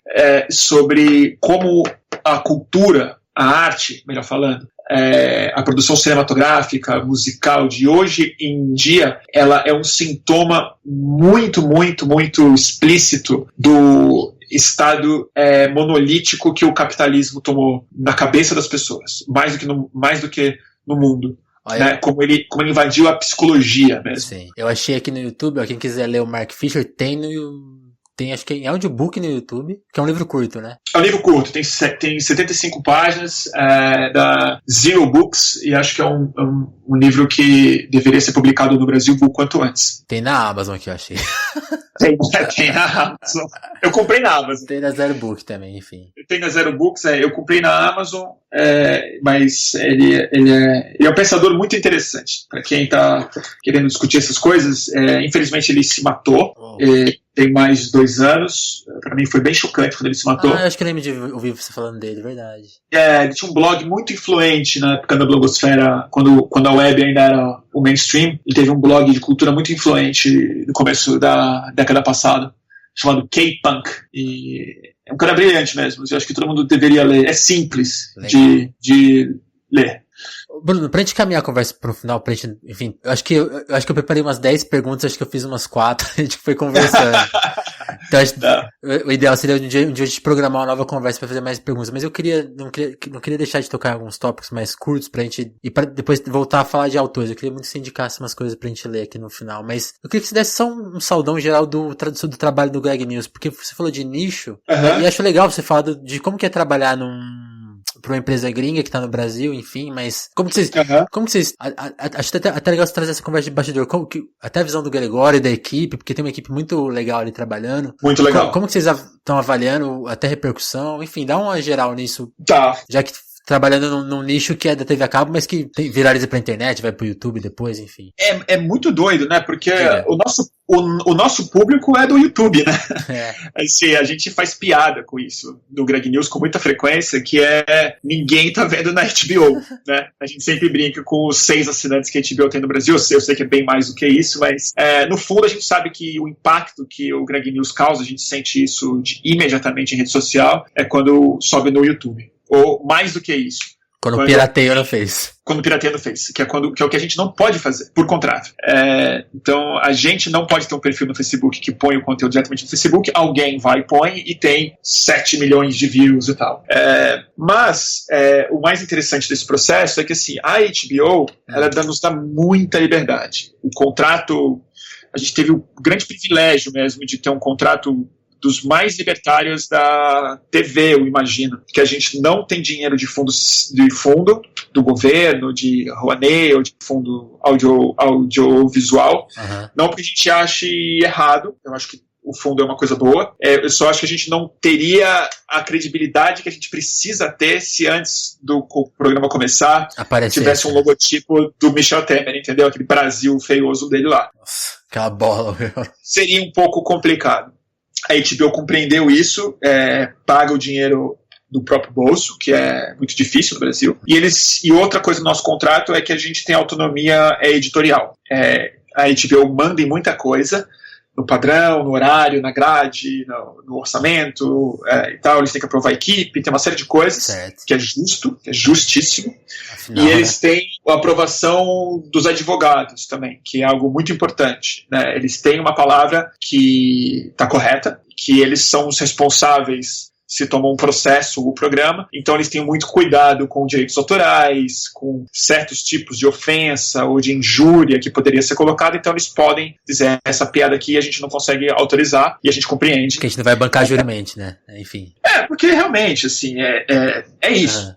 sobre como a cultura, a arte, melhor falando, a produção cinematográfica, musical de hoje em dia, ela é um sintoma muito, muito, muito explícito do estado monolítico que o capitalismo tomou na cabeça das pessoas, mais do que no mundo. Né? Como ele invadiu a psicologia mesmo. Sim. Eu achei aqui no YouTube, quem quiser ler o Mark Fisher, tem acho que em audiobook no YouTube, que é um livro curto, né? É um livro curto, tem 75 páginas, da Zero Books, e acho que é um livro que deveria ser publicado no Brasil o quanto antes. Tem na Amazon aqui, eu achei. Tem na Amazon. Eu comprei na Amazon. Tem na Zero Book também, enfim. Tem na Zero Books, eu comprei na Amazon, mas ele é um pensador muito interessante. Para quem está querendo discutir essas coisas, infelizmente ele se matou. Tem mais de 2 anos. Para mim foi bem chocante quando ele se matou. Acho que eu lembro de ouvir você falando dele, verdade. Ele tinha um blog muito influente na época da blogosfera, quando a web ainda era o mainstream. Ele teve um blog de cultura muito influente no começo da década passada, chamado K-Punk. E é um cara brilhante mesmo. Eu acho que todo mundo deveria ler. É simples de ler. Bruno, pra gente caminhar a conversa pro final, enfim, eu acho que eu preparei umas 10 perguntas, acho que eu fiz umas 4, a gente foi conversando. Então, o ideal seria um dia a gente programar uma nova conversa pra fazer mais perguntas, mas não queria deixar de tocar alguns tópicos mais curtos pra gente, e pra depois voltar a falar de autores. Eu queria muito que você indicasse umas coisas pra gente ler aqui no final, mas eu queria que você desse só um saudão geral do trabalho do Greg News, porque você falou de nicho, e acho legal você falar de como que é trabalhar pra uma empresa gringa que tá no Brasil, enfim, mas como que vocês acho até legal você trazer essa conversa de bastidor, até a visão do Gregório e da equipe, porque tem uma equipe muito legal ali trabalhando. Muito legal. Como que vocês estão avaliando até repercussão, enfim, dá uma geral nisso. Tá. Já que trabalhando num nicho que é da TV a cabo, mas que viraliza pra internet, vai pro YouTube depois, enfim. É muito doido, né? Porque o nosso público é do YouTube, né? Assim, a gente faz piada com isso no Greg News com muita frequência, que ninguém tá vendo na HBO, né? A gente sempre brinca com os 6 assinantes que a HBO tem no Brasil. Eu sei que é bem mais do que isso, mas no fundo a gente sabe que o impacto que o Greg News causa, a gente sente isso imediatamente em rede social, é quando sobe no YouTube. Ou mais do que isso. Quando pirateia no Face. Quando pirateia no Face, que é o que a gente não pode fazer, por contrato. Então, a gente não pode ter um perfil no Facebook que põe o conteúdo diretamente no Facebook, alguém vai e põe e tem 7 milhões de views e tal. Mas, o mais interessante desse processo é que, assim, a HBO, ela nos dá muita liberdade. O contrato, a gente teve o grande privilégio mesmo de ter um contrato dos mais libertários da TV, eu imagino, que a gente não tem dinheiro de fundo do governo, de Rouanet ou de fundo audiovisual, não porque a gente ache errado, eu acho que o fundo é uma coisa boa, eu só acho que a gente não teria a credibilidade que a gente precisa ter se antes do programa começar tivesse um logotipo do Michel Temer, entendeu? Aquele Brasil feioso dele lá. Nossa, aquela bola. Seria um pouco complicado. A HBO compreendeu isso, paga o dinheiro do próprio bolso, que é muito difícil no Brasil. E outra coisa do nosso contrato é que a gente tem autonomia editorial. A HBO manda em muita coisa, no padrão, no horário, na grade, no orçamento e tal. Eles têm que aprovar a equipe, tem uma série de coisas que é justíssimo. Afinal, e eles têm a aprovação dos advogados também, que é algo muito importante, né? Eles têm uma palavra que está correta, que eles são os responsáveis se tomou um processo o programa, então eles têm muito cuidado com direitos autorais, com certos tipos de ofensa ou de injúria que poderia ser colocada, então eles podem dizer, essa piada aqui a gente não consegue autorizar, e a gente compreende. Porque a gente não vai bancar jurimente, né? Enfim. Porque realmente, assim, é isso.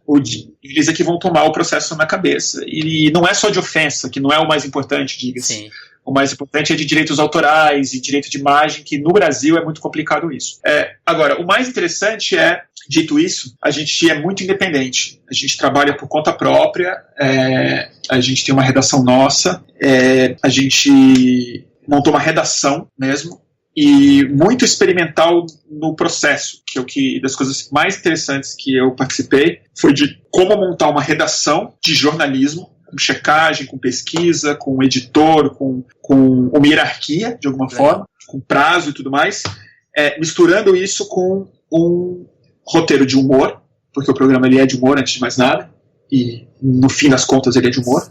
Eles aqui vão tomar o processo na cabeça. E não é só de ofensa, que não é o mais importante, diga-se. Sim. O mais importante é de direitos autorais e direito de imagem, que no Brasil é muito complicado isso. Agora, o mais interessante dito isso, a gente é muito independente. A gente trabalha por conta própria, a gente tem uma redação nossa, a gente montou uma redação mesmo, e muito experimental no processo, que das coisas mais interessantes que eu participei foi de como montar uma redação de jornalismo, com checagem, com pesquisa, com editor, com uma hierarquia, de alguma forma, com prazo e tudo mais, misturando isso com um roteiro de humor, porque o programa ele é de humor antes de mais nada, e no fim das contas ele é de humor.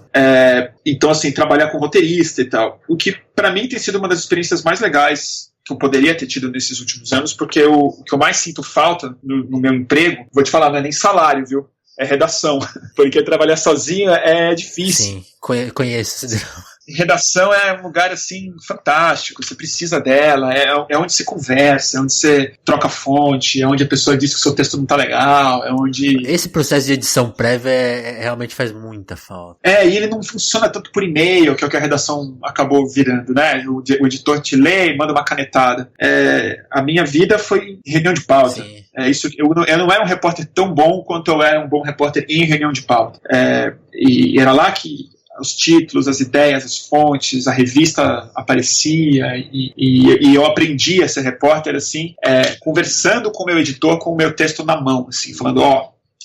Então, assim, trabalhar com roteirista e tal, o que para mim tem sido uma das experiências mais legais que eu poderia ter tido nesses últimos anos, porque o que eu mais sinto falta no meu emprego, vou te falar, não é nem salário, viu? É redação, porque trabalhar sozinho é difícil. Sim, conheço. Redação é um lugar, assim, fantástico, você precisa dela, é onde você conversa, é onde você troca fonte, é onde a pessoa diz que o seu texto não tá legal, é onde... Esse processo de edição prévia realmente faz muita falta. E ele não funciona tanto por e-mail, que é o que a redação acabou virando, né? O editor te lê e manda uma canetada. A minha vida foi reunião de pauta. Sim. Eu não era um repórter tão bom quanto eu era um bom repórter em reunião de pauta. E era lá que os títulos, as ideias, as fontes, a revista aparecia e eu aprendi a ser repórter assim, conversando com o meu editor, com o meu texto na mão, assim, falando,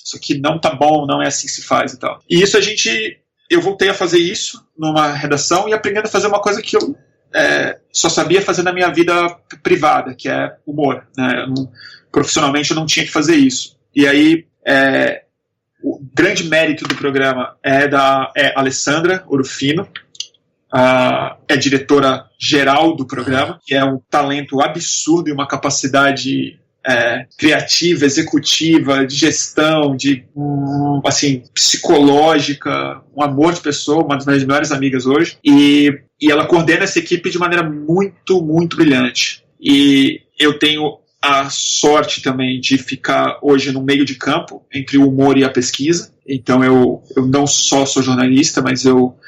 isso aqui não tá bom, não é assim que se faz e tal. E isso eu voltei a fazer isso numa redação e aprendendo a fazer uma coisa que eu só sabia fazer na minha vida privada, que é humor, né? Profissionalmente eu não tinha que fazer isso. E aí o grande mérito do programa é da Alessandra Orofino, é diretora geral do programa, que é um talento absurdo e uma capacidade criativa, executiva, de gestão, assim, psicológica, um amor de pessoa, uma das minhas melhores amigas hoje, e ela coordena essa equipe de maneira muito, muito brilhante. E eu tenho a sorte também de ficar hoje no meio de campo entre o humor e a pesquisa. Então eu não só sou jornalista, mas eu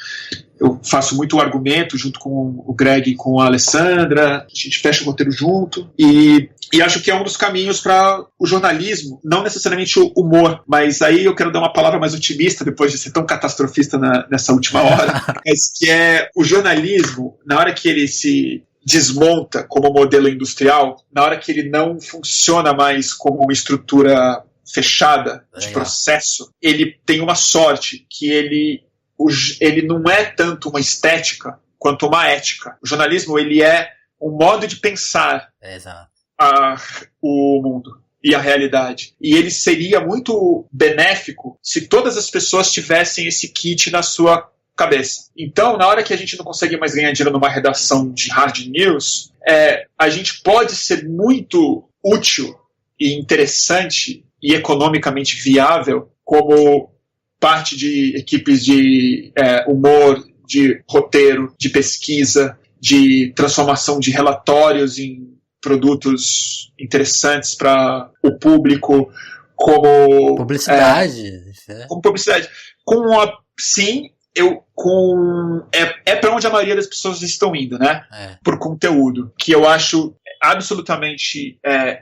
eu faço muito argumento junto com o Greg e com a Alessandra, a gente fecha o roteiro junto, e acho que é um dos caminhos para o jornalismo, não necessariamente o humor, mas aí eu quero dar uma palavra mais otimista, depois de ser tão catastrofista nessa última hora, mas que é o jornalismo, na hora que ele se desmonta como modelo industrial, na hora que ele não funciona mais como uma estrutura fechada de processo, ele tem uma sorte, que ele não é tanto uma estética quanto uma ética. O jornalismo, ele é um modo de pensar o mundo e a realidade. E ele seria muito benéfico se todas as pessoas tivessem esse kit na sua cabeça. Então, na hora que a gente não consegue mais ganhar dinheiro numa redação de hard news, a gente pode ser muito útil e interessante e economicamente viável como parte de equipes de humor, de roteiro, de pesquisa, de transformação de relatórios em produtos interessantes para o público, como publicidade. Como publicidade. Sim, é para onde a maioria das pessoas estão indo, né? Por conteúdo, que eu acho absolutamente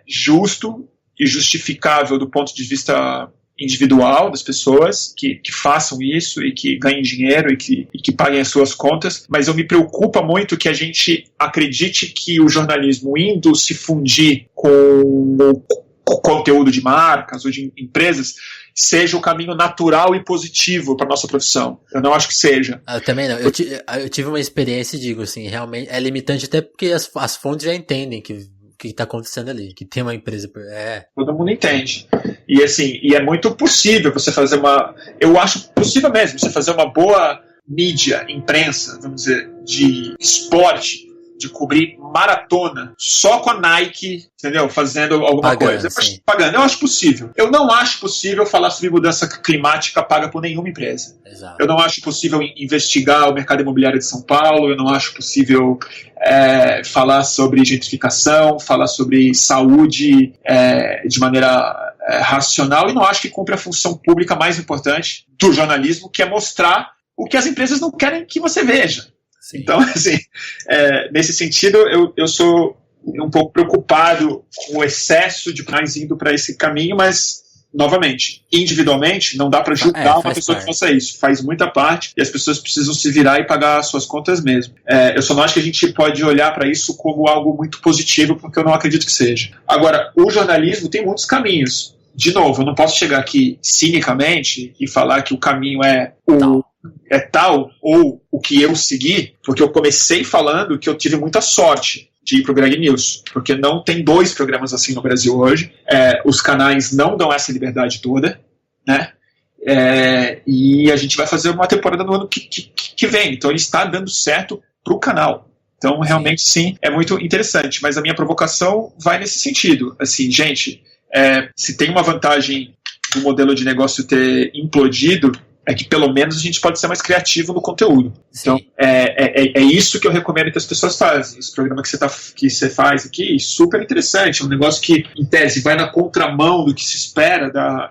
justo e justificável do ponto de vista individual das pessoas que façam isso e que ganhem dinheiro e que paguem as suas contas, mas eu me preocupa muito que a gente acredite que o jornalismo indo se fundir com o conteúdo de marcas ou de empresas seja o caminho natural e positivo para a nossa profissão. Eu não acho que seja. Eu também não. Eu tive uma experiência e digo assim, realmente é limitante até porque as fontes já entendem o que está acontecendo ali, que tem uma empresa... Todo mundo entende. E assim, é muito possível você fazer eu acho possível mesmo você fazer uma boa mídia, imprensa, vamos dizer, de esporte, de cobrir maratona, só com a Nike, entendeu? Fazendo alguma coisa. Pagando. Eu acho possível. Eu não acho possível falar sobre mudança climática paga por nenhuma empresa. Exato. Eu não acho possível investigar o mercado imobiliário de São Paulo, eu não acho possível falar sobre gentrificação, falar sobre saúde de maneira racional, e não acho que cumpre a função pública mais importante do jornalismo, que é mostrar o que as empresas não querem que você veja. Sim. Então, assim, nesse sentido, eu sou um pouco preocupado com o excesso de mais indo para esse caminho, mas, novamente, individualmente, não dá para julgar uma pessoa que faça isso. Faz muita parte e as pessoas precisam se virar e pagar as suas contas mesmo. Eu só não acho que a gente pode olhar para isso como algo muito positivo, porque eu não acredito que seja. Agora, o jornalismo tem muitos caminhos. De novo, eu não posso chegar aqui cinicamente e falar que o caminho é tal, ou o que eu segui, porque eu comecei falando que eu tive muita sorte de ir pro Greg News, porque não tem 2 programas assim no Brasil hoje, os canais não dão essa liberdade toda, né? E a gente vai fazer uma temporada no ano que vem, então ele está dando certo pro canal. Então, realmente, sim, é muito interessante, mas a minha provocação vai nesse sentido. Assim, gente, se tem uma vantagem do modelo de negócio ter implodido, é que pelo menos a gente pode ser mais criativo no conteúdo. Sim. Então, é isso que eu recomendo que as pessoas fazem. Esse programa que você faz aqui é super interessante. É um negócio que, em tese, vai na contramão do que se espera da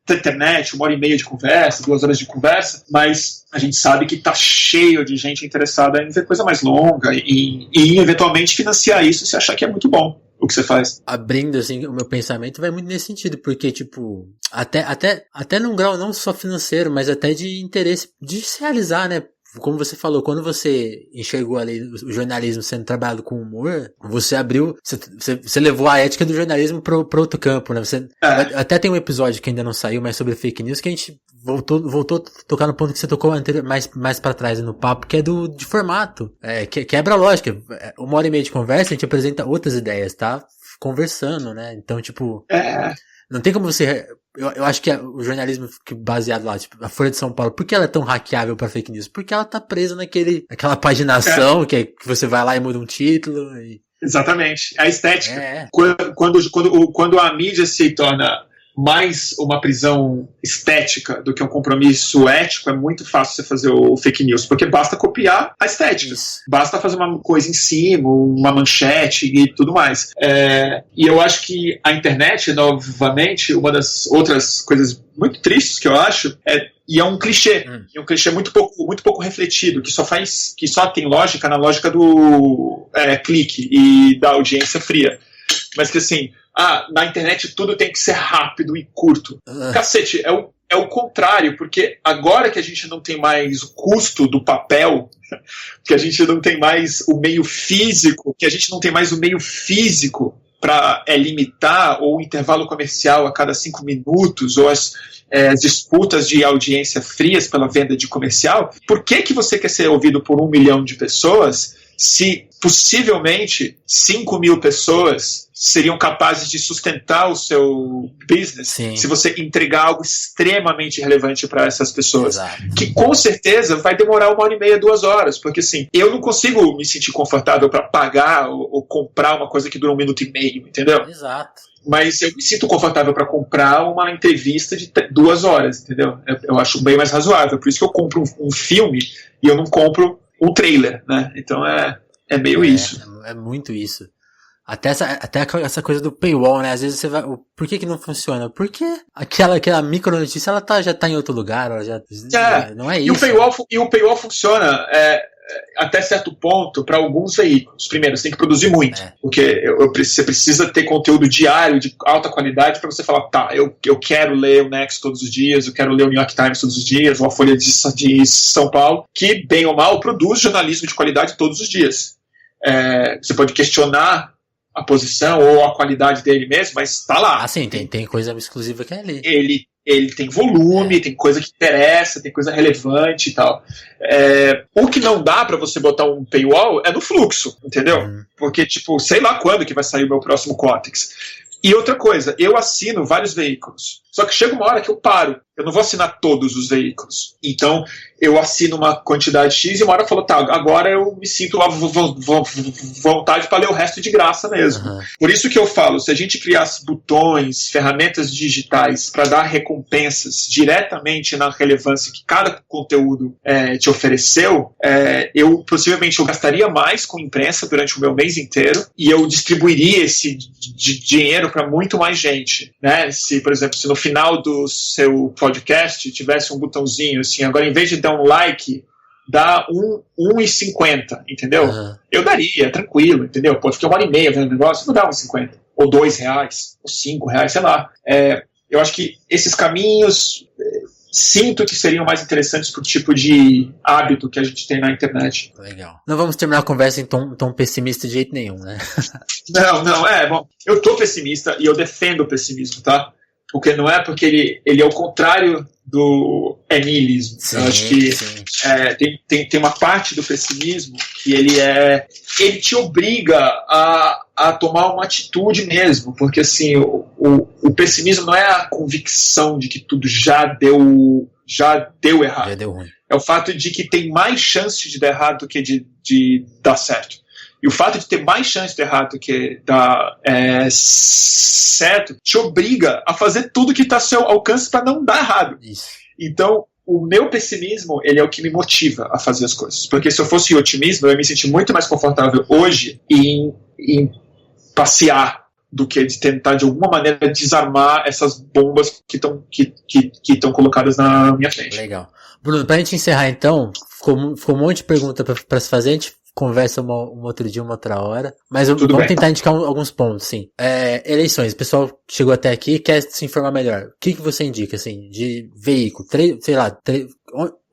internet, 1h30 de conversa, 2 horas de conversa, mas a gente sabe que tá cheio de gente interessada em ver coisa mais longa e eventualmente financiar isso se achar que é muito bom o que você faz. Abrindo, assim, o meu pensamento vai muito nesse sentido, porque, tipo, até num grau não só financeiro, mas até de interesse de se realizar, né? Como você falou, quando você enxergou ali o jornalismo sendo trabalhado com humor, você abriu, você levou a ética do jornalismo pro outro campo, né? Até tem um episódio que ainda não saiu, mas sobre fake news, que a gente voltou a tocar no ponto que você tocou anterior, mais pra trás no papo, que é de formato. Quebra a lógica. 1h30 de conversa, a gente apresenta outras ideias, tá? Conversando, né? Então, tipo... Não tem como você... Eu acho que o jornalismo baseado lá, tipo, a Folha de São Paulo, por que ela é tão hackeável pra fake news? Porque ela tá presa naquela paginação que você vai lá e muda um título. Exatamente. A estética. Quando a mídia se torna mais uma prisão estética do que um compromisso ético, é muito fácil você fazer o fake news, porque basta copiar a estética. Isso. Basta fazer uma coisa em cima, uma manchete e tudo mais. E eu acho que a internet, novamente, uma das outras coisas muito tristes que eu acho E é um clichê, um clichê muito pouco refletido, que só tem lógica na lógica do clique e da audiência fria. Mas que assim, na internet tudo tem que ser rápido e curto. Cacete, é o contrário, porque agora que a gente não tem mais o custo do papel, que a gente não tem mais o meio físico, para limitar ou o intervalo comercial a cada 5 minutos, ou as disputas de audiência frias pela venda de comercial, por que você quer ser ouvido por 1 milhão de pessoas se possivelmente 5 mil pessoas seriam capazes de sustentar o seu business se você entregar algo extremamente relevante para essas pessoas? Exato. Que com certeza vai demorar 1h30, 2 horas, porque assim, eu não consigo me sentir confortável para pagar ou comprar uma coisa que dura 1 minuto e meio, entendeu? Exato. Mas eu me sinto confortável para comprar uma entrevista de 2 horas, entendeu? Eu acho bem mais razoável, por isso que eu compro um filme e eu não compro um trailer, né? Então é meio isso. É muito isso. Até essa coisa do paywall, né? Às vezes você vai... Por que não funciona? Porque aquela micronotícia, ela já tá em outro lugar, ela já... Não é isso. E o paywall funciona até certo ponto para alguns veículos. Primeiro, você tem que produzir muito, porque você precisa ter conteúdo diário de alta qualidade para você falar, eu quero ler o Next todos os dias, eu quero ler o New York Times todos os dias, ou a Folha de São Paulo, que, bem ou mal, produz jornalismo de qualidade todos os dias. Você pode questionar a posição ou a qualidade dele mesmo, mas está lá. Sim, tem coisa exclusiva que é ali. Ele tem volume, tem coisa que interessa, tem coisa relevante e tal. O que não dá pra você botar um paywall é no fluxo, entendeu? Porque, sei lá quando que vai sair o meu próximo Cortex. E outra coisa, eu assino vários veículos. Só que chega uma hora que eu paro. Eu não vou assinar todos os veículos. Então, eu assino uma quantidade X e uma hora eu falo, agora eu me sinto à vontade para ler o resto de graça mesmo. Por isso que eu falo, se a gente criasse botões, ferramentas digitais para dar recompensas diretamente na relevância que cada conteúdo te ofereceu, possivelmente eu gastaria mais com imprensa durante o meu mês inteiro e eu distribuiria esse dinheiro para muito mais gente, né? Se, por exemplo, se no final do seu podcast tivesse um botãozinho assim, agora em vez de dar um like, dá 1,50, entendeu? Eu daria, tranquilo, entendeu? Pô, fiquei 1h30 vendo o negócio, não dá 1,50, ou R$2, ou R$5, sei lá. Eu acho que esses caminhos sinto que seriam mais interessantes pro tipo de hábito que a gente tem na internet. Legal. Não vamos terminar a conversa em tom pessimista de jeito nenhum, né? Bom, eu tô pessimista e eu defendo o pessimismo, tá? Porque não é porque ele é o contrário do niilismo. Eu acho que tem uma parte do pessimismo que ele te obriga a tomar uma atitude mesmo, porque assim, o pessimismo não é a convicção de que tudo já deu errado. Já deu ruim. É o fato de que tem mais chance de dar errado do que de dar certo. E o fato de ter mais chance de dar errado do que dar certo te obriga a fazer tudo que está ao seu alcance para não dar errado. Isso. Então, o meu pessimismo, ele é o que me motiva a fazer as coisas. Porque se eu fosse otimismo, eu ia me sentir muito mais confortável hoje em passear do que de tentar, de alguma maneira, desarmar essas bombas que estão colocadas na minha frente. Legal. Bruno, pra gente encerrar então, ficou um monte de pergunta pra se fazer, a gente conversa um outro dia, uma outra hora, mas vamos tentar indicar alguns pontos, sim. Eleições, o pessoal chegou até aqui e quer se informar melhor. O que você indica, assim, de veículo?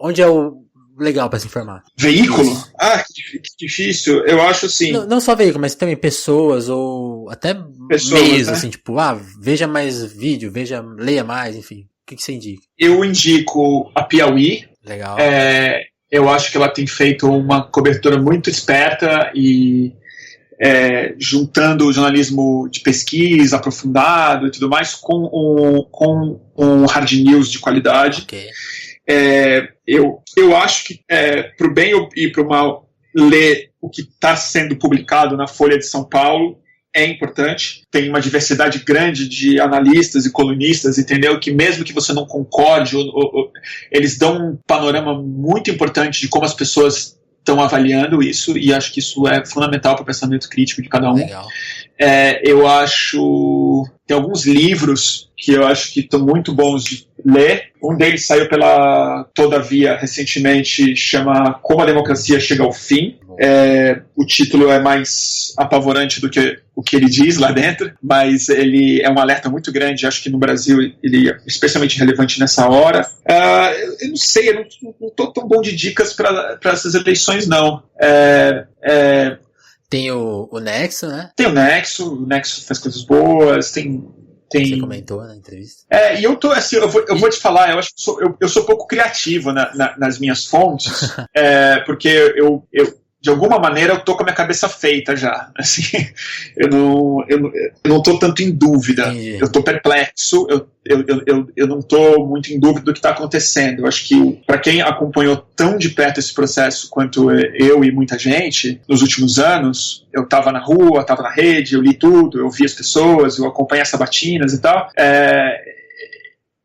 Onde é o legal pra se informar? Veículo? Isso. Que difícil. Eu acho assim... Não só veículo, mas também pessoas ou até meios, né? Assim, tipo, veja mais vídeo, leia mais, enfim. O que você indica? Eu indico a Piauí. Legal. Eu acho que ela tem feito uma cobertura muito esperta e juntando o jornalismo de pesquisa aprofundado e tudo mais com um hard news de qualidade. Okay. Eu acho que pro bem e pro mal, ler o que está sendo publicado na Folha de São Paulo é importante. Tem uma diversidade grande de analistas e colunistas, entendeu? Que mesmo que você não concorde, eles dão um panorama muito importante de como as pessoas estão avaliando isso, e acho que isso é fundamental para o pensamento crítico de cada um. Legal. eu acho... Tem alguns livros que eu acho que estão muito bons de ler. Um deles saiu pela Todavia recentemente, chama Como a Democracia Chega ao Fim. O título é mais apavorante do que o que ele diz lá dentro, mas ele é um alerta muito grande. Acho que no Brasil ele é especialmente relevante nessa hora. Eu não sei, eu não estou tão bom de dicas para essas eleições, não. Tem o Nexo, né? Tem o Nexo faz coisas boas, tem... Você comentou na entrevista. E eu tô assim, eu vou te falar, eu acho que eu sou pouco criativo nas minhas fontes, porque eu de alguma maneira eu tô com a minha cabeça feita já, assim, eu não tô tanto em dúvida. Entendi. Eu tô perplexo, eu não tô muito em dúvida do que está acontecendo. Eu acho que para quem acompanhou tão de perto esse processo quanto eu e muita gente nos últimos anos, eu estava na rua, estava na rede, eu li tudo, eu vi as pessoas, eu acompanhei as sabatinas e tal.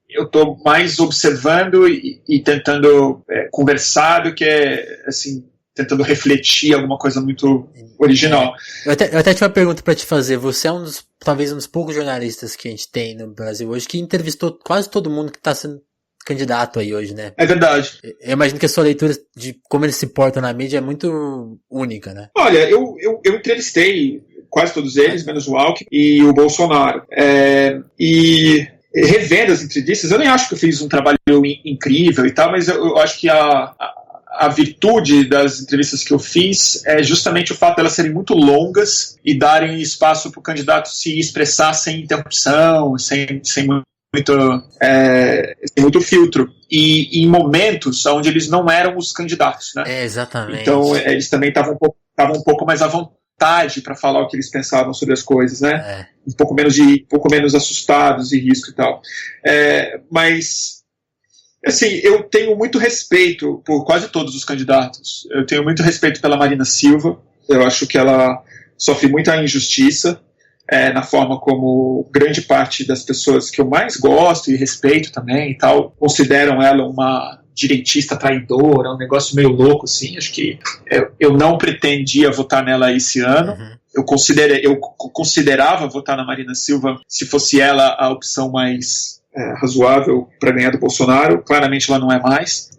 Eu estou mais observando e tentando conversar do que assim, tentando refletir alguma coisa muito original. Eu até tinha uma pergunta para te fazer. Você é talvez um dos poucos jornalistas que a gente tem no Brasil hoje que entrevistou quase todo mundo que está sendo candidato aí hoje, né? É verdade. Eu imagino que a sua leitura de como eles se portam na mídia é muito única, né? Olha, eu entrevistei quase todos eles, menos o Alckmin e o Bolsonaro. E revendo as entrevistas, eu nem acho que eu fiz um trabalho incrível e tal, mas eu acho que a virtude das entrevistas que eu fiz é justamente o fato de elas serem muito longas e darem espaço para o candidato se expressar sem interrupção, sem muito filtro. E em momentos onde eles não eram os candidatos, né? Exatamente. Então eles também estavam um pouco mais à vontade para falar o que eles pensavam sobre as coisas, né? Um pouco menos assustados e risco e tal. Mas assim, eu tenho muito respeito por quase todos os candidatos. Eu tenho muito respeito pela Marina Silva. Eu acho que ela sofre muita injustiça na forma como grande parte das pessoas que eu mais gosto e respeito também e tal, consideram ela uma direitista traidora, um negócio meio louco, assim. Acho que eu não pretendia votar nela esse ano. Uhum. Eu considerava votar na Marina Silva se fosse ela a opção mais razoável para ganhar do Bolsonaro. Claramente ela não é mais,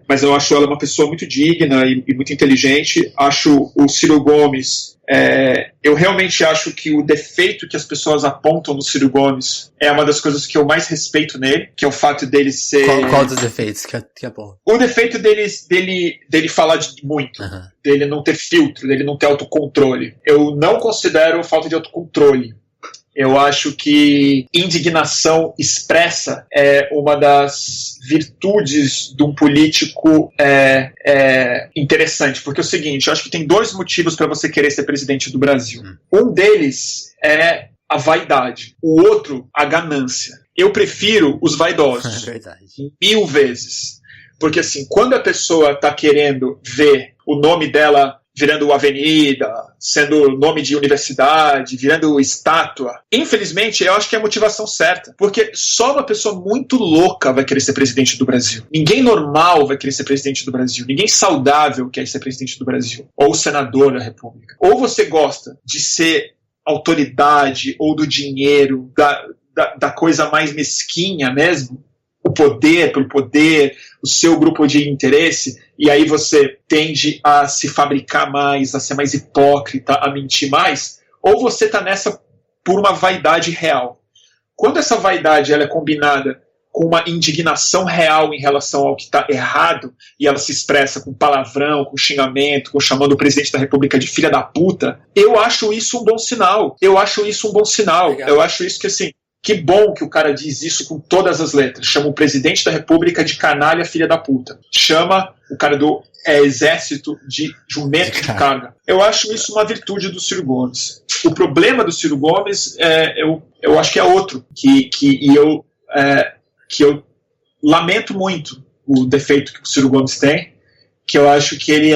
mas eu acho ela uma pessoa muito digna e muito inteligente. Acho o Ciro Gomes, eu realmente acho que o defeito que as pessoas apontam no Ciro Gomes é uma das coisas que eu mais respeito nele, que é o fato dele ser... Qual dos defeitos que é bom? O defeito dele falar muito, uhum. Dele não ter filtro, dele não ter autocontrole. Eu não considero falta de autocontrole. Eu acho que indignação expressa é uma das virtudes de um político interessante, porque é o seguinte, eu acho que tem dois motivos para você querer ser presidente do Brasil. Um deles é a vaidade, o outro, a ganância. Eu prefiro os vaidosos, 1000 vezes, porque assim, quando a pessoa está querendo ver o nome dela virando avenida, sendo nome de universidade, virando estátua. Infelizmente, eu acho que é a motivação certa. Porque só uma pessoa muito louca vai querer ser presidente do Brasil. Ninguém normal vai querer ser presidente do Brasil. Ninguém saudável quer ser presidente do Brasil. Ou senador da República. Ou você gosta de ser autoridade ou do dinheiro, da coisa mais mesquinha mesmo, o poder pelo poder, o seu grupo de interesse, e aí você tende a se fabricar mais, a ser mais hipócrita, a mentir mais, ou você está nessa por uma vaidade real. Quando essa vaidade ela é combinada com uma indignação real em relação ao que está errado, e ela se expressa com palavrão, com xingamento, com chamando o presidente da República de filha da puta, eu acho isso um bom sinal. Eu acho isso que assim, que bom que o cara diz isso com todas as letras. Chama o presidente da República de canalha filha da puta. Chama o cara do exército de jumento de carga. Eu acho isso uma virtude do Ciro Gomes. O problema do Ciro Gomes, eu acho que é outro. Que eu lamento muito o defeito que o Ciro Gomes tem. Que eu acho que ele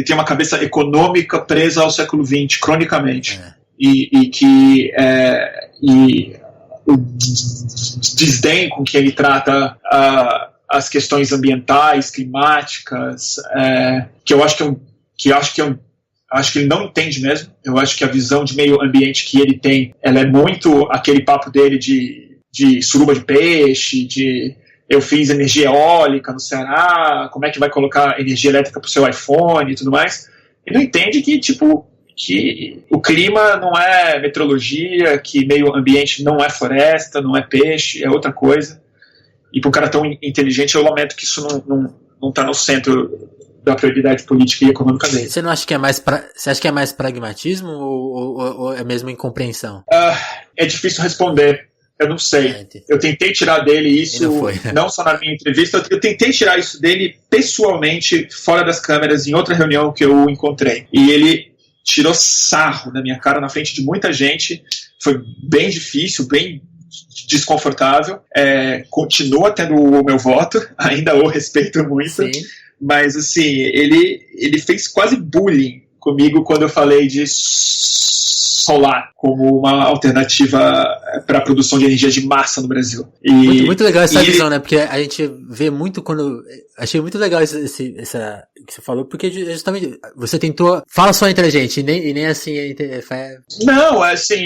tem uma cabeça econômica presa ao século XX, cronicamente. E o desdém com que ele trata as questões ambientais, climáticas, que eu acho que é Acho que ele não entende mesmo. Eu acho que a visão de meio ambiente que ele tem, ela é muito aquele papo dele de suruba de peixe, de eu fiz energia eólica no Ceará, como é que vai colocar energia elétrica pro seu iPhone e tudo mais. Ele não entende que, tipo, que o clima não é meteorologia, que meio ambiente não é floresta, não é peixe, é outra coisa. E para um cara tão inteligente, eu lamento que isso não está no centro da prioridade política e econômica dele. Você não acha que é mais você acha que é mais pragmatismo ou é mesmo incompreensão? É difícil responder. Eu não sei. Eu tentei tirar dele isso, não só na minha entrevista, eu tentei tirar isso dele pessoalmente, fora das câmeras, em outra reunião que eu encontrei. E ele tirou sarro na minha cara, na frente de muita gente. Foi bem difícil, bem desconfortável. Continua tendo o meu voto, ainda o respeito muito. Sim. Mas, assim, ele fez quase bullying comigo quando eu falei de solar como uma alternativa para a produção de energia de massa no Brasil. Muito legal essa visão, né? Porque a gente vê muito quando... Achei muito legal essa que você falou, porque justamente você tentou... Fala só inteligente, e nem assim... Não, assim,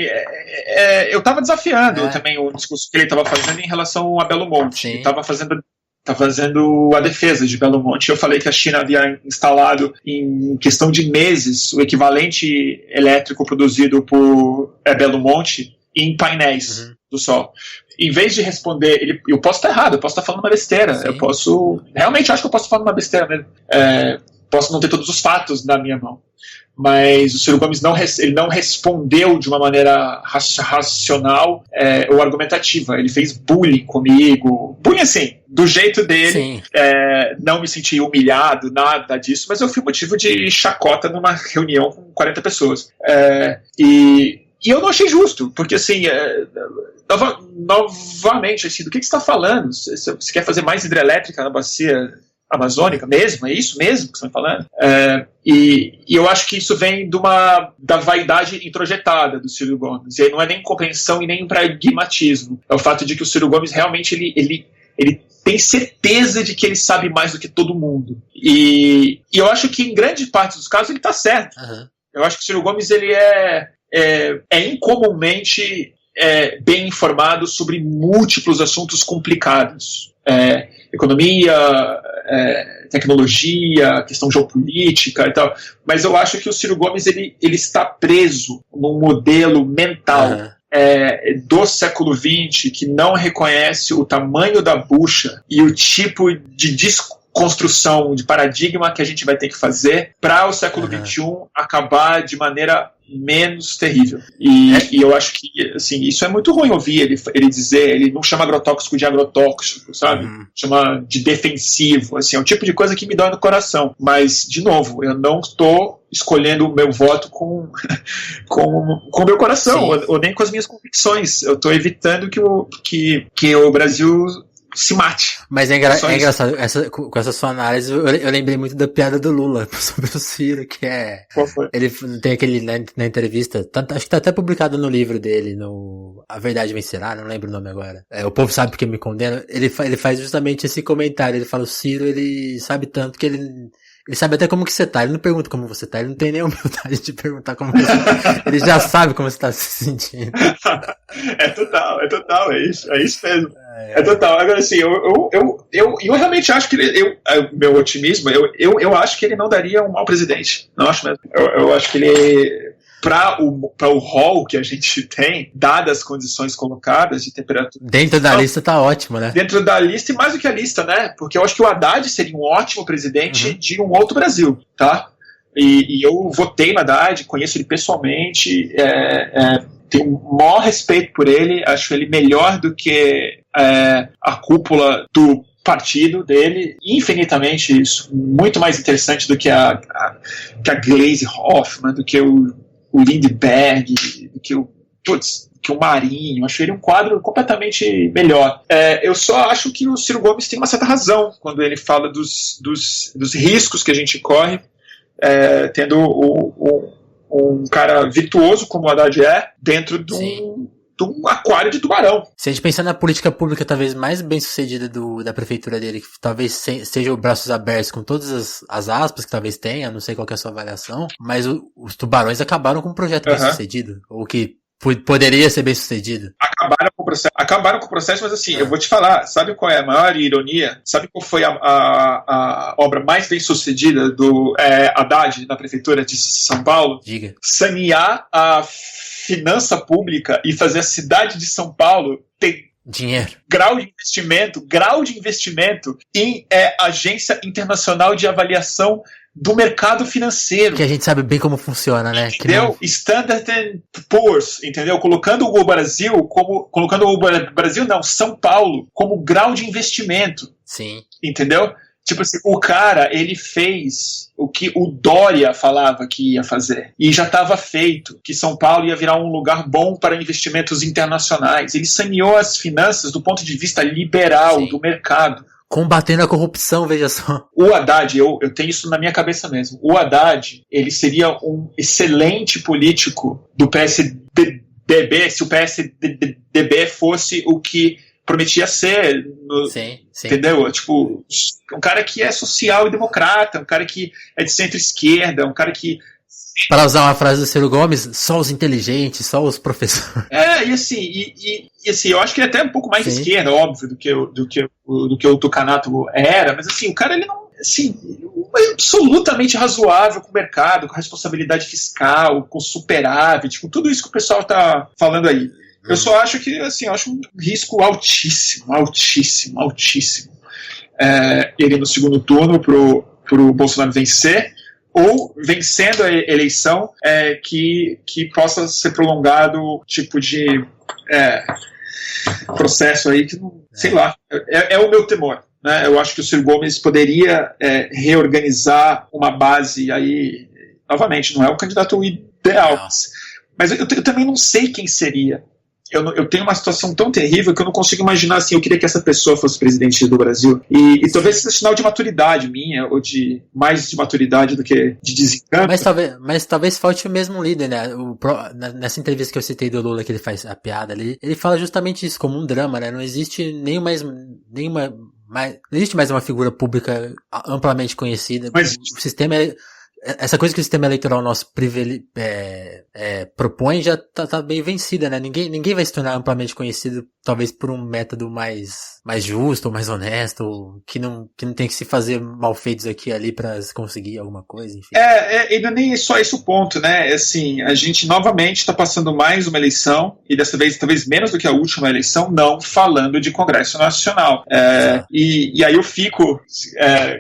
eu estava desafiando também o discurso que ele estava fazendo em relação a Belo Monte. Ele estava fazendo a defesa de Belo Monte. Eu falei que a China havia instalado em questão de meses o equivalente elétrico produzido por Belo Monte em painéis do sol. Em vez de responder, eu posso estar errado, eu posso estar falando uma besteira, realmente acho que eu posso estar falando uma besteira mesmo. Posso não ter todos os fatos na minha mão. Mas o Ciro Gomes não respondeu de uma maneira racional ou argumentativa. Ele fez bullying comigo. Bullying, assim, do jeito dele. Não me senti humilhado, nada disso, mas eu fui motivo de chacota numa reunião com 40 pessoas. E eu não achei justo, porque, assim, novamente, assim, do que você está falando? Você quer fazer mais hidrelétrica na bacia amazônica mesmo? É isso mesmo que você está falando? E eu acho que isso vem da vaidade introjetada do Ciro Gomes. E aí não é nem compreensão e nem pragmatismo. É o fato de que o Ciro Gomes realmente ele tem certeza de que ele sabe mais do que todo mundo. E eu acho que em grande parte dos casos ele está certo. Eu acho que o Ciro Gomes ele é incomumente bem informado sobre múltiplos assuntos complicados. Economia, tecnologia, questão geopolítica e tal. Mas eu acho que o Ciro Gomes ele está preso num modelo mental do século XX que não reconhece o tamanho da bucha e o tipo de desconstrução de paradigma que a gente vai ter que fazer para o século XXI acabar de maneira menos terrível. E eu acho que, assim, isso é muito ruim ouvir ele dizer, ele não chama agrotóxico de agrotóxico, sabe? Chama de defensivo, assim, é um tipo de coisa que me dói no coração. Mas, de novo, eu não estou escolhendo o meu voto com o meu coração, ou nem com as minhas convicções. Eu estou evitando que o Brasil se mate. Mas é engraçado, com essa sua análise, eu lembrei muito da piada do Lula sobre o Ciro, que Qual foi? Ele tem aquele, na entrevista, acho que tá até publicado no livro dele, no A Verdade Vencerá, não lembro o nome agora. O povo sabe porque me condena. Ele faz justamente esse comentário, ele fala, o Ciro, ele sabe tanto que ele sabe até como que você tá, ele não pergunta como você tá, ele não tem nem humildade de perguntar como você tá, ele já sabe como você tá se sentindo. É total, é isso mesmo. É total. Agora, assim, eu realmente acho que meu otimismo, eu acho que ele não daria um mau presidente. Não acho mesmo. Eu acho que ele, para o rol que a gente tem, dadas as condições colocadas de temperatura. Dentro da lista tá ótimo, né? Dentro da lista e mais do que a lista, né? Porque eu acho que o Haddad seria um ótimo presidente de um outro Brasil, tá? E eu votei no Haddad, conheço ele pessoalmente, tenho o maior respeito por ele, acho ele melhor do que a cúpula do partido dele, infinitamente isso, muito mais interessante do que a Gleisi Hoffmann, do que o Lindbergh, do que o Marinho. Acho ele um quadro completamente melhor. Eu só acho que o Ciro Gomes tem uma certa razão quando ele fala dos riscos que a gente corre tendo um cara virtuoso como o Haddad dentro de um aquário de tubarão. Se a gente pensar na política pública talvez mais bem sucedida da prefeitura dele, que talvez seja o braços abertos com todas as aspas que talvez tenha, não sei qual que é a sua avaliação, mas os tubarões acabaram com um projeto bem sucedido, ou que poderia ser bem sucedido. Acabaram com o processo, mas assim, eu vou te falar, sabe qual é a maior ironia? Sabe qual foi a obra mais bem sucedida do Haddad na prefeitura de São Paulo? Diga. Sanear a finança pública e fazer a cidade de São Paulo ter dinheiro. Grau de investimento em Agência Internacional de Avaliação do Mercado Financeiro. Que a gente sabe bem como funciona, né? Entendeu? Standard & Poor's, entendeu? Colocando São Paulo como grau de investimento. Sim. Entendeu? Tipo assim, o cara, ele fez o que o Dória falava que ia fazer. E já estava feito, que São Paulo ia virar um lugar bom para investimentos internacionais. Ele saneou as finanças do ponto de vista liberal, do mercado. Combatendo a corrupção, veja só. O Haddad, eu tenho isso na minha cabeça mesmo. O Haddad, ele seria um excelente político do PSDB, se o PSDB fosse o que prometia ser. Sim. Entendeu? Tipo, um cara que é social e democrata, um cara que é de centro-esquerda, um cara que... Para usar uma frase do Ciro Gomes, só os inteligentes, só os professores. E assim, eu acho que ele é até um pouco mais de esquerda, óbvio, do que o Tucanato era, mas assim, o cara, ele não... Assim, é absolutamente razoável com o mercado, com responsabilidade fiscal, com superávit, com tudo isso que o pessoal tá falando aí. Eu só acho que, assim, eu acho um risco altíssimo. Ele no segundo turno pro Bolsonaro vencer, ou vencendo a eleição, que possa ser prolongado tipo de processo aí que não, sei lá, é o meu temor, né? Eu acho que o Ciro Gomes poderia reorganizar uma base aí, novamente, não é o candidato ideal, mas eu também não sei quem seria. Eu tenho uma situação tão terrível que eu não consigo imaginar assim, eu queria que essa pessoa fosse presidente do Brasil. E talvez seja sinal de maturidade minha, ou de mais de maturidade do que de desencanto. Mas talvez falte o mesmo líder, né? Nessa entrevista que eu citei do Lula, que ele faz a piada ali, ele fala justamente isso, como um drama, né? Não existe não existe mais uma figura pública amplamente conhecida. Mas o sistema essa coisa que o sistema eleitoral nosso propõe já tá bem vencida, né? Ninguém vai se tornar amplamente conhecido, talvez por um método mais justo, ou mais honesto, ou que não tem que se fazer malfeitos aqui e ali pra conseguir alguma coisa, enfim. E não é nem só esse o ponto, né? Assim, a gente novamente tá passando mais uma eleição, e dessa vez talvez menos do que a última eleição, não falando de Congresso Nacional. E aí eu fico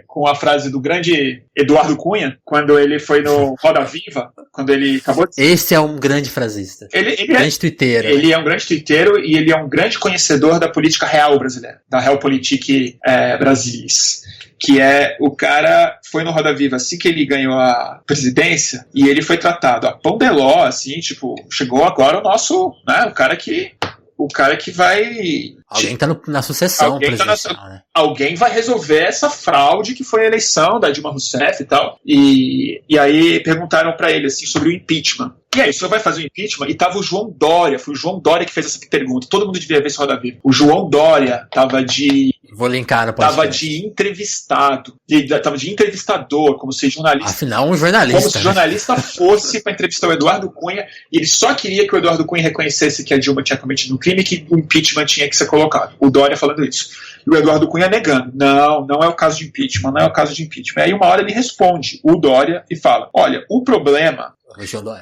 com a frase do grande Eduardo Cunha, quando ele foi no Roda Viva, quando ele acabou de... Esse é um grande frasista. Ele grande tuiteiro. Ele é um grande tuiteiro e ele é um grande conhecedor da política real brasileira, da Realpolitik brasilis. Que o cara foi no Roda Viva assim que ele ganhou a presidência e ele foi tratado a pão de ló, assim, tipo, chegou agora o nosso, né, o cara que vai... Alguém tá na sucessão presidencial, né? Alguém vai resolver essa fraude que foi a eleição da Dilma Rousseff e tal. E aí perguntaram pra ele, assim, sobre o impeachment. E aí, o senhor vai fazer o impeachment? E tava o João Dória, foi o João Dória que fez essa pergunta. Todo mundo devia ver esse Roda Viva. O João Dória tava de... Vou linkar no podcast. Tava de entrevistado. Tava de entrevistador, como se jornalista... Afinal, um jornalista. Como se jornalista fosse para entrevistar o Eduardo Cunha, e ele só queria que o Eduardo Cunha reconhecesse que a Dilma tinha cometido um crime e que o impeachment tinha que ser colocado. O Dória falando isso. E o Eduardo Cunha negando. Não é o caso de impeachment, não é o caso de impeachment. Aí uma hora ele responde, o Dória, e fala, olha, o problema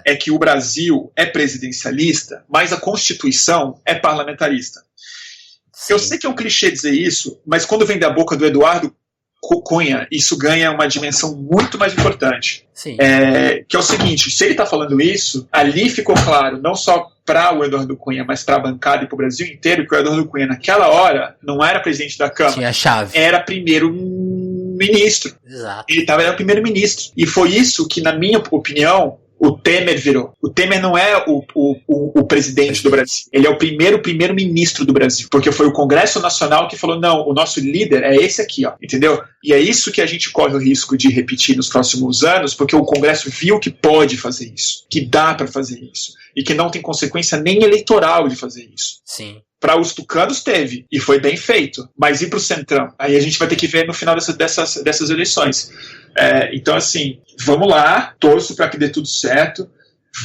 é que o Brasil é presidencialista, mas a Constituição é parlamentarista. Sim. Eu sei que é um clichê dizer isso, mas quando vem da boca do Eduardo Cunha, isso ganha uma dimensão muito mais importante. Sim. Que é o seguinte, se ele está falando isso, ali ficou claro, não só para o Eduardo Cunha, mas para a bancada e para o Brasil inteiro, que o Eduardo Cunha naquela hora não era presidente da Câmara. Tinha a chave. Era primeiro-ministro. Exato. Ele era primeiro-ministro. E foi isso que, na minha opinião, O Temer virou. O Temer não é o presidente do Brasil. Ele é o primeiro-ministro do Brasil. Porque foi o Congresso Nacional que falou, não, o nosso líder é esse aqui, ó, entendeu? E é isso que a gente corre o risco de repetir nos próximos anos, porque o Congresso viu que pode fazer isso, que dá para fazer isso, e que não tem consequência nem eleitoral de fazer isso. Sim. Para os tucanos teve, e foi bem feito. Mas e para o Centrão? Aí a gente vai ter que ver no final dessas eleições. Então, assim, vamos lá, torço para que dê tudo certo.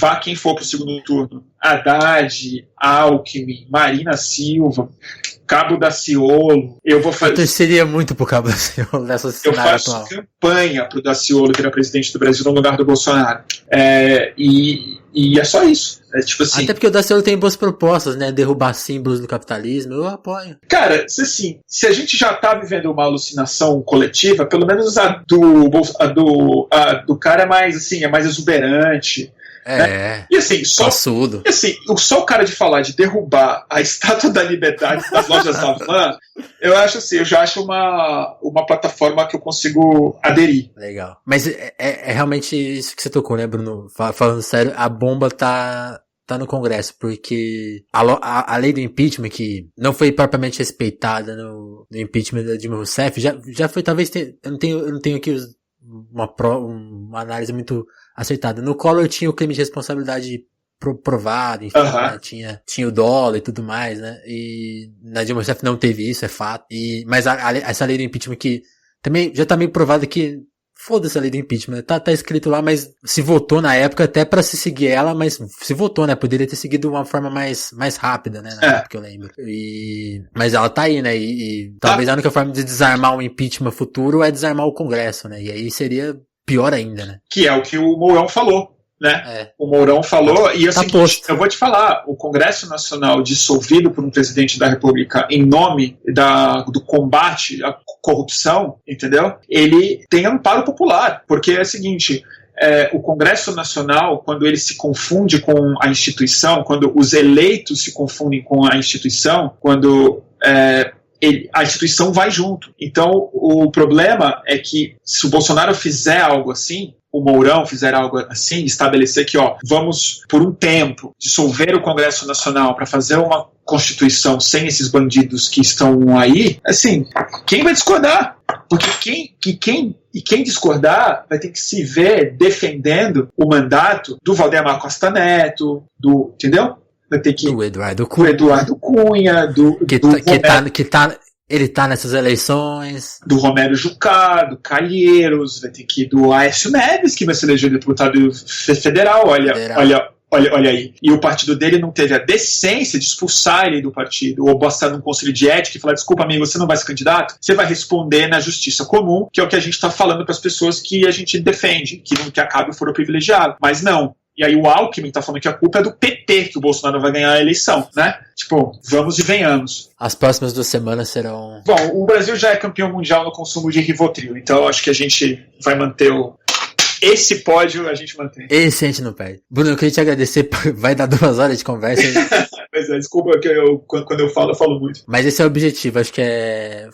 Vá quem for para o segundo turno. Haddad, Alckmin, Marina Silva, Cabo Daciolo. Eu torceria muito pro Cabo Daciolo nessa cenário atual. Eu faço campanha pro Daciolo virar presidente do Brasil no lugar do Bolsonaro. E é só isso. É tipo assim. Até porque o Daciolo tem boas propostas, né? Derrubar símbolos do capitalismo, eu apoio. Cara, assim, se a gente já tá vivendo uma alucinação coletiva, pelo menos a do cara é mais assim, é mais exuberante. Né? E assim, só o cara de falar de derrubar a Estátua da Liberdade das lojas Havan, eu já acho uma plataforma que eu consigo aderir. Legal. Mas é realmente isso que você tocou, né, Bruno? Falando sério, a bomba tá no Congresso, porque a lei do impeachment, que não foi propriamente respeitada no impeachment da Dilma Rousseff, já foi, talvez, eu não tenho aqui uma análise muito acertada. No Collor tinha o crime de responsabilidade provado, enfim, né? Tinha o dólar e tudo mais, né? E na Dilma Rousseff não teve isso, é fato. Mas essa lei do impeachment que também já tá meio provada que foda-se a lei do impeachment, tá escrito lá, mas se votou na época até pra se seguir ela, mas se votou, né? Poderia ter seguido de uma forma mais rápida, né? Na época que eu lembro. Mas ela tá aí, né? E talvez a única forma de desarmar um impeachment futuro é desarmar o Congresso, né? E aí seria pior ainda, né? Que é o que o Mourão falou, né? O Mourão falou, e assim, eu vou te falar, o Congresso Nacional dissolvido por um presidente da República em nome do combate à corrupção, entendeu? Ele tem amparo popular, porque é o seguinte, o Congresso Nacional, quando ele se confunde com a instituição, quando os eleitos se confundem com a instituição, quando a instituição vai junto. Então, o problema é que se o Bolsonaro fizer algo assim, o Mourão fizer algo assim, estabelecer que, vamos, por um tempo, dissolver o Congresso Nacional para fazer uma Constituição sem esses bandidos que estão aí, assim, quem vai discordar? Porque quem discordar vai ter que se ver defendendo o mandato do Valdemar Costa Neto, entendeu? Vai ter que... Do Eduardo Cunha. Ele tá nessas eleições. Do Romero Jucá, do Calheiros, vai ter que ir do Aécio Neves, que vai se eleger deputado federal, olha aí. E o partido dele não teve a decência de expulsar ele do partido, ou botar num conselho de ética e falar, desculpa, amigo, você não vai ser candidato? Você vai responder na justiça comum, que é o que a gente está falando para as pessoas que a gente defende, que não que acabe o foro privilegiado. Mas não. E aí o Alckmin tá falando que a culpa é do PT, que o Bolsonaro vai ganhar a eleição, né? Tipo, vamos e venhamos. As próximas 2 semanas serão... Bom, o Brasil já é campeão mundial no consumo de Rivotril, então eu acho que a gente vai manter esse pódio, a gente mantém. Esse a gente não perde. Bruno, eu queria te agradecer, vai dar 2 horas de conversa. Pois desculpa que quando eu falo muito. Mas esse é o objetivo, acho que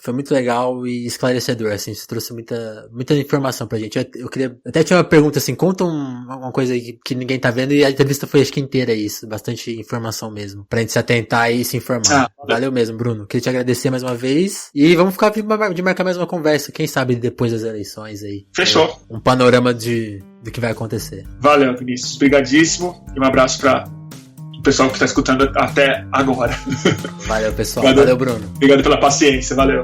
foi muito legal e esclarecedor, assim, você trouxe muita informação pra gente. Eu queria, até tinha uma pergunta assim, conta uma coisa que ninguém tá vendo, e a entrevista foi acho que inteira isso, bastante informação mesmo, pra gente se atentar e se informar. Valeu mesmo, Bruno, queria te agradecer mais uma vez, e vamos ficar de marcar mais uma conversa, quem sabe depois das eleições aí. Fechou. Um panorama do que vai acontecer. Valeu, Vinícius, brigadíssimo, e um abraço pra o pessoal que está escutando até agora. Valeu, pessoal. Valeu, Bruno. Obrigado pela paciência. Valeu.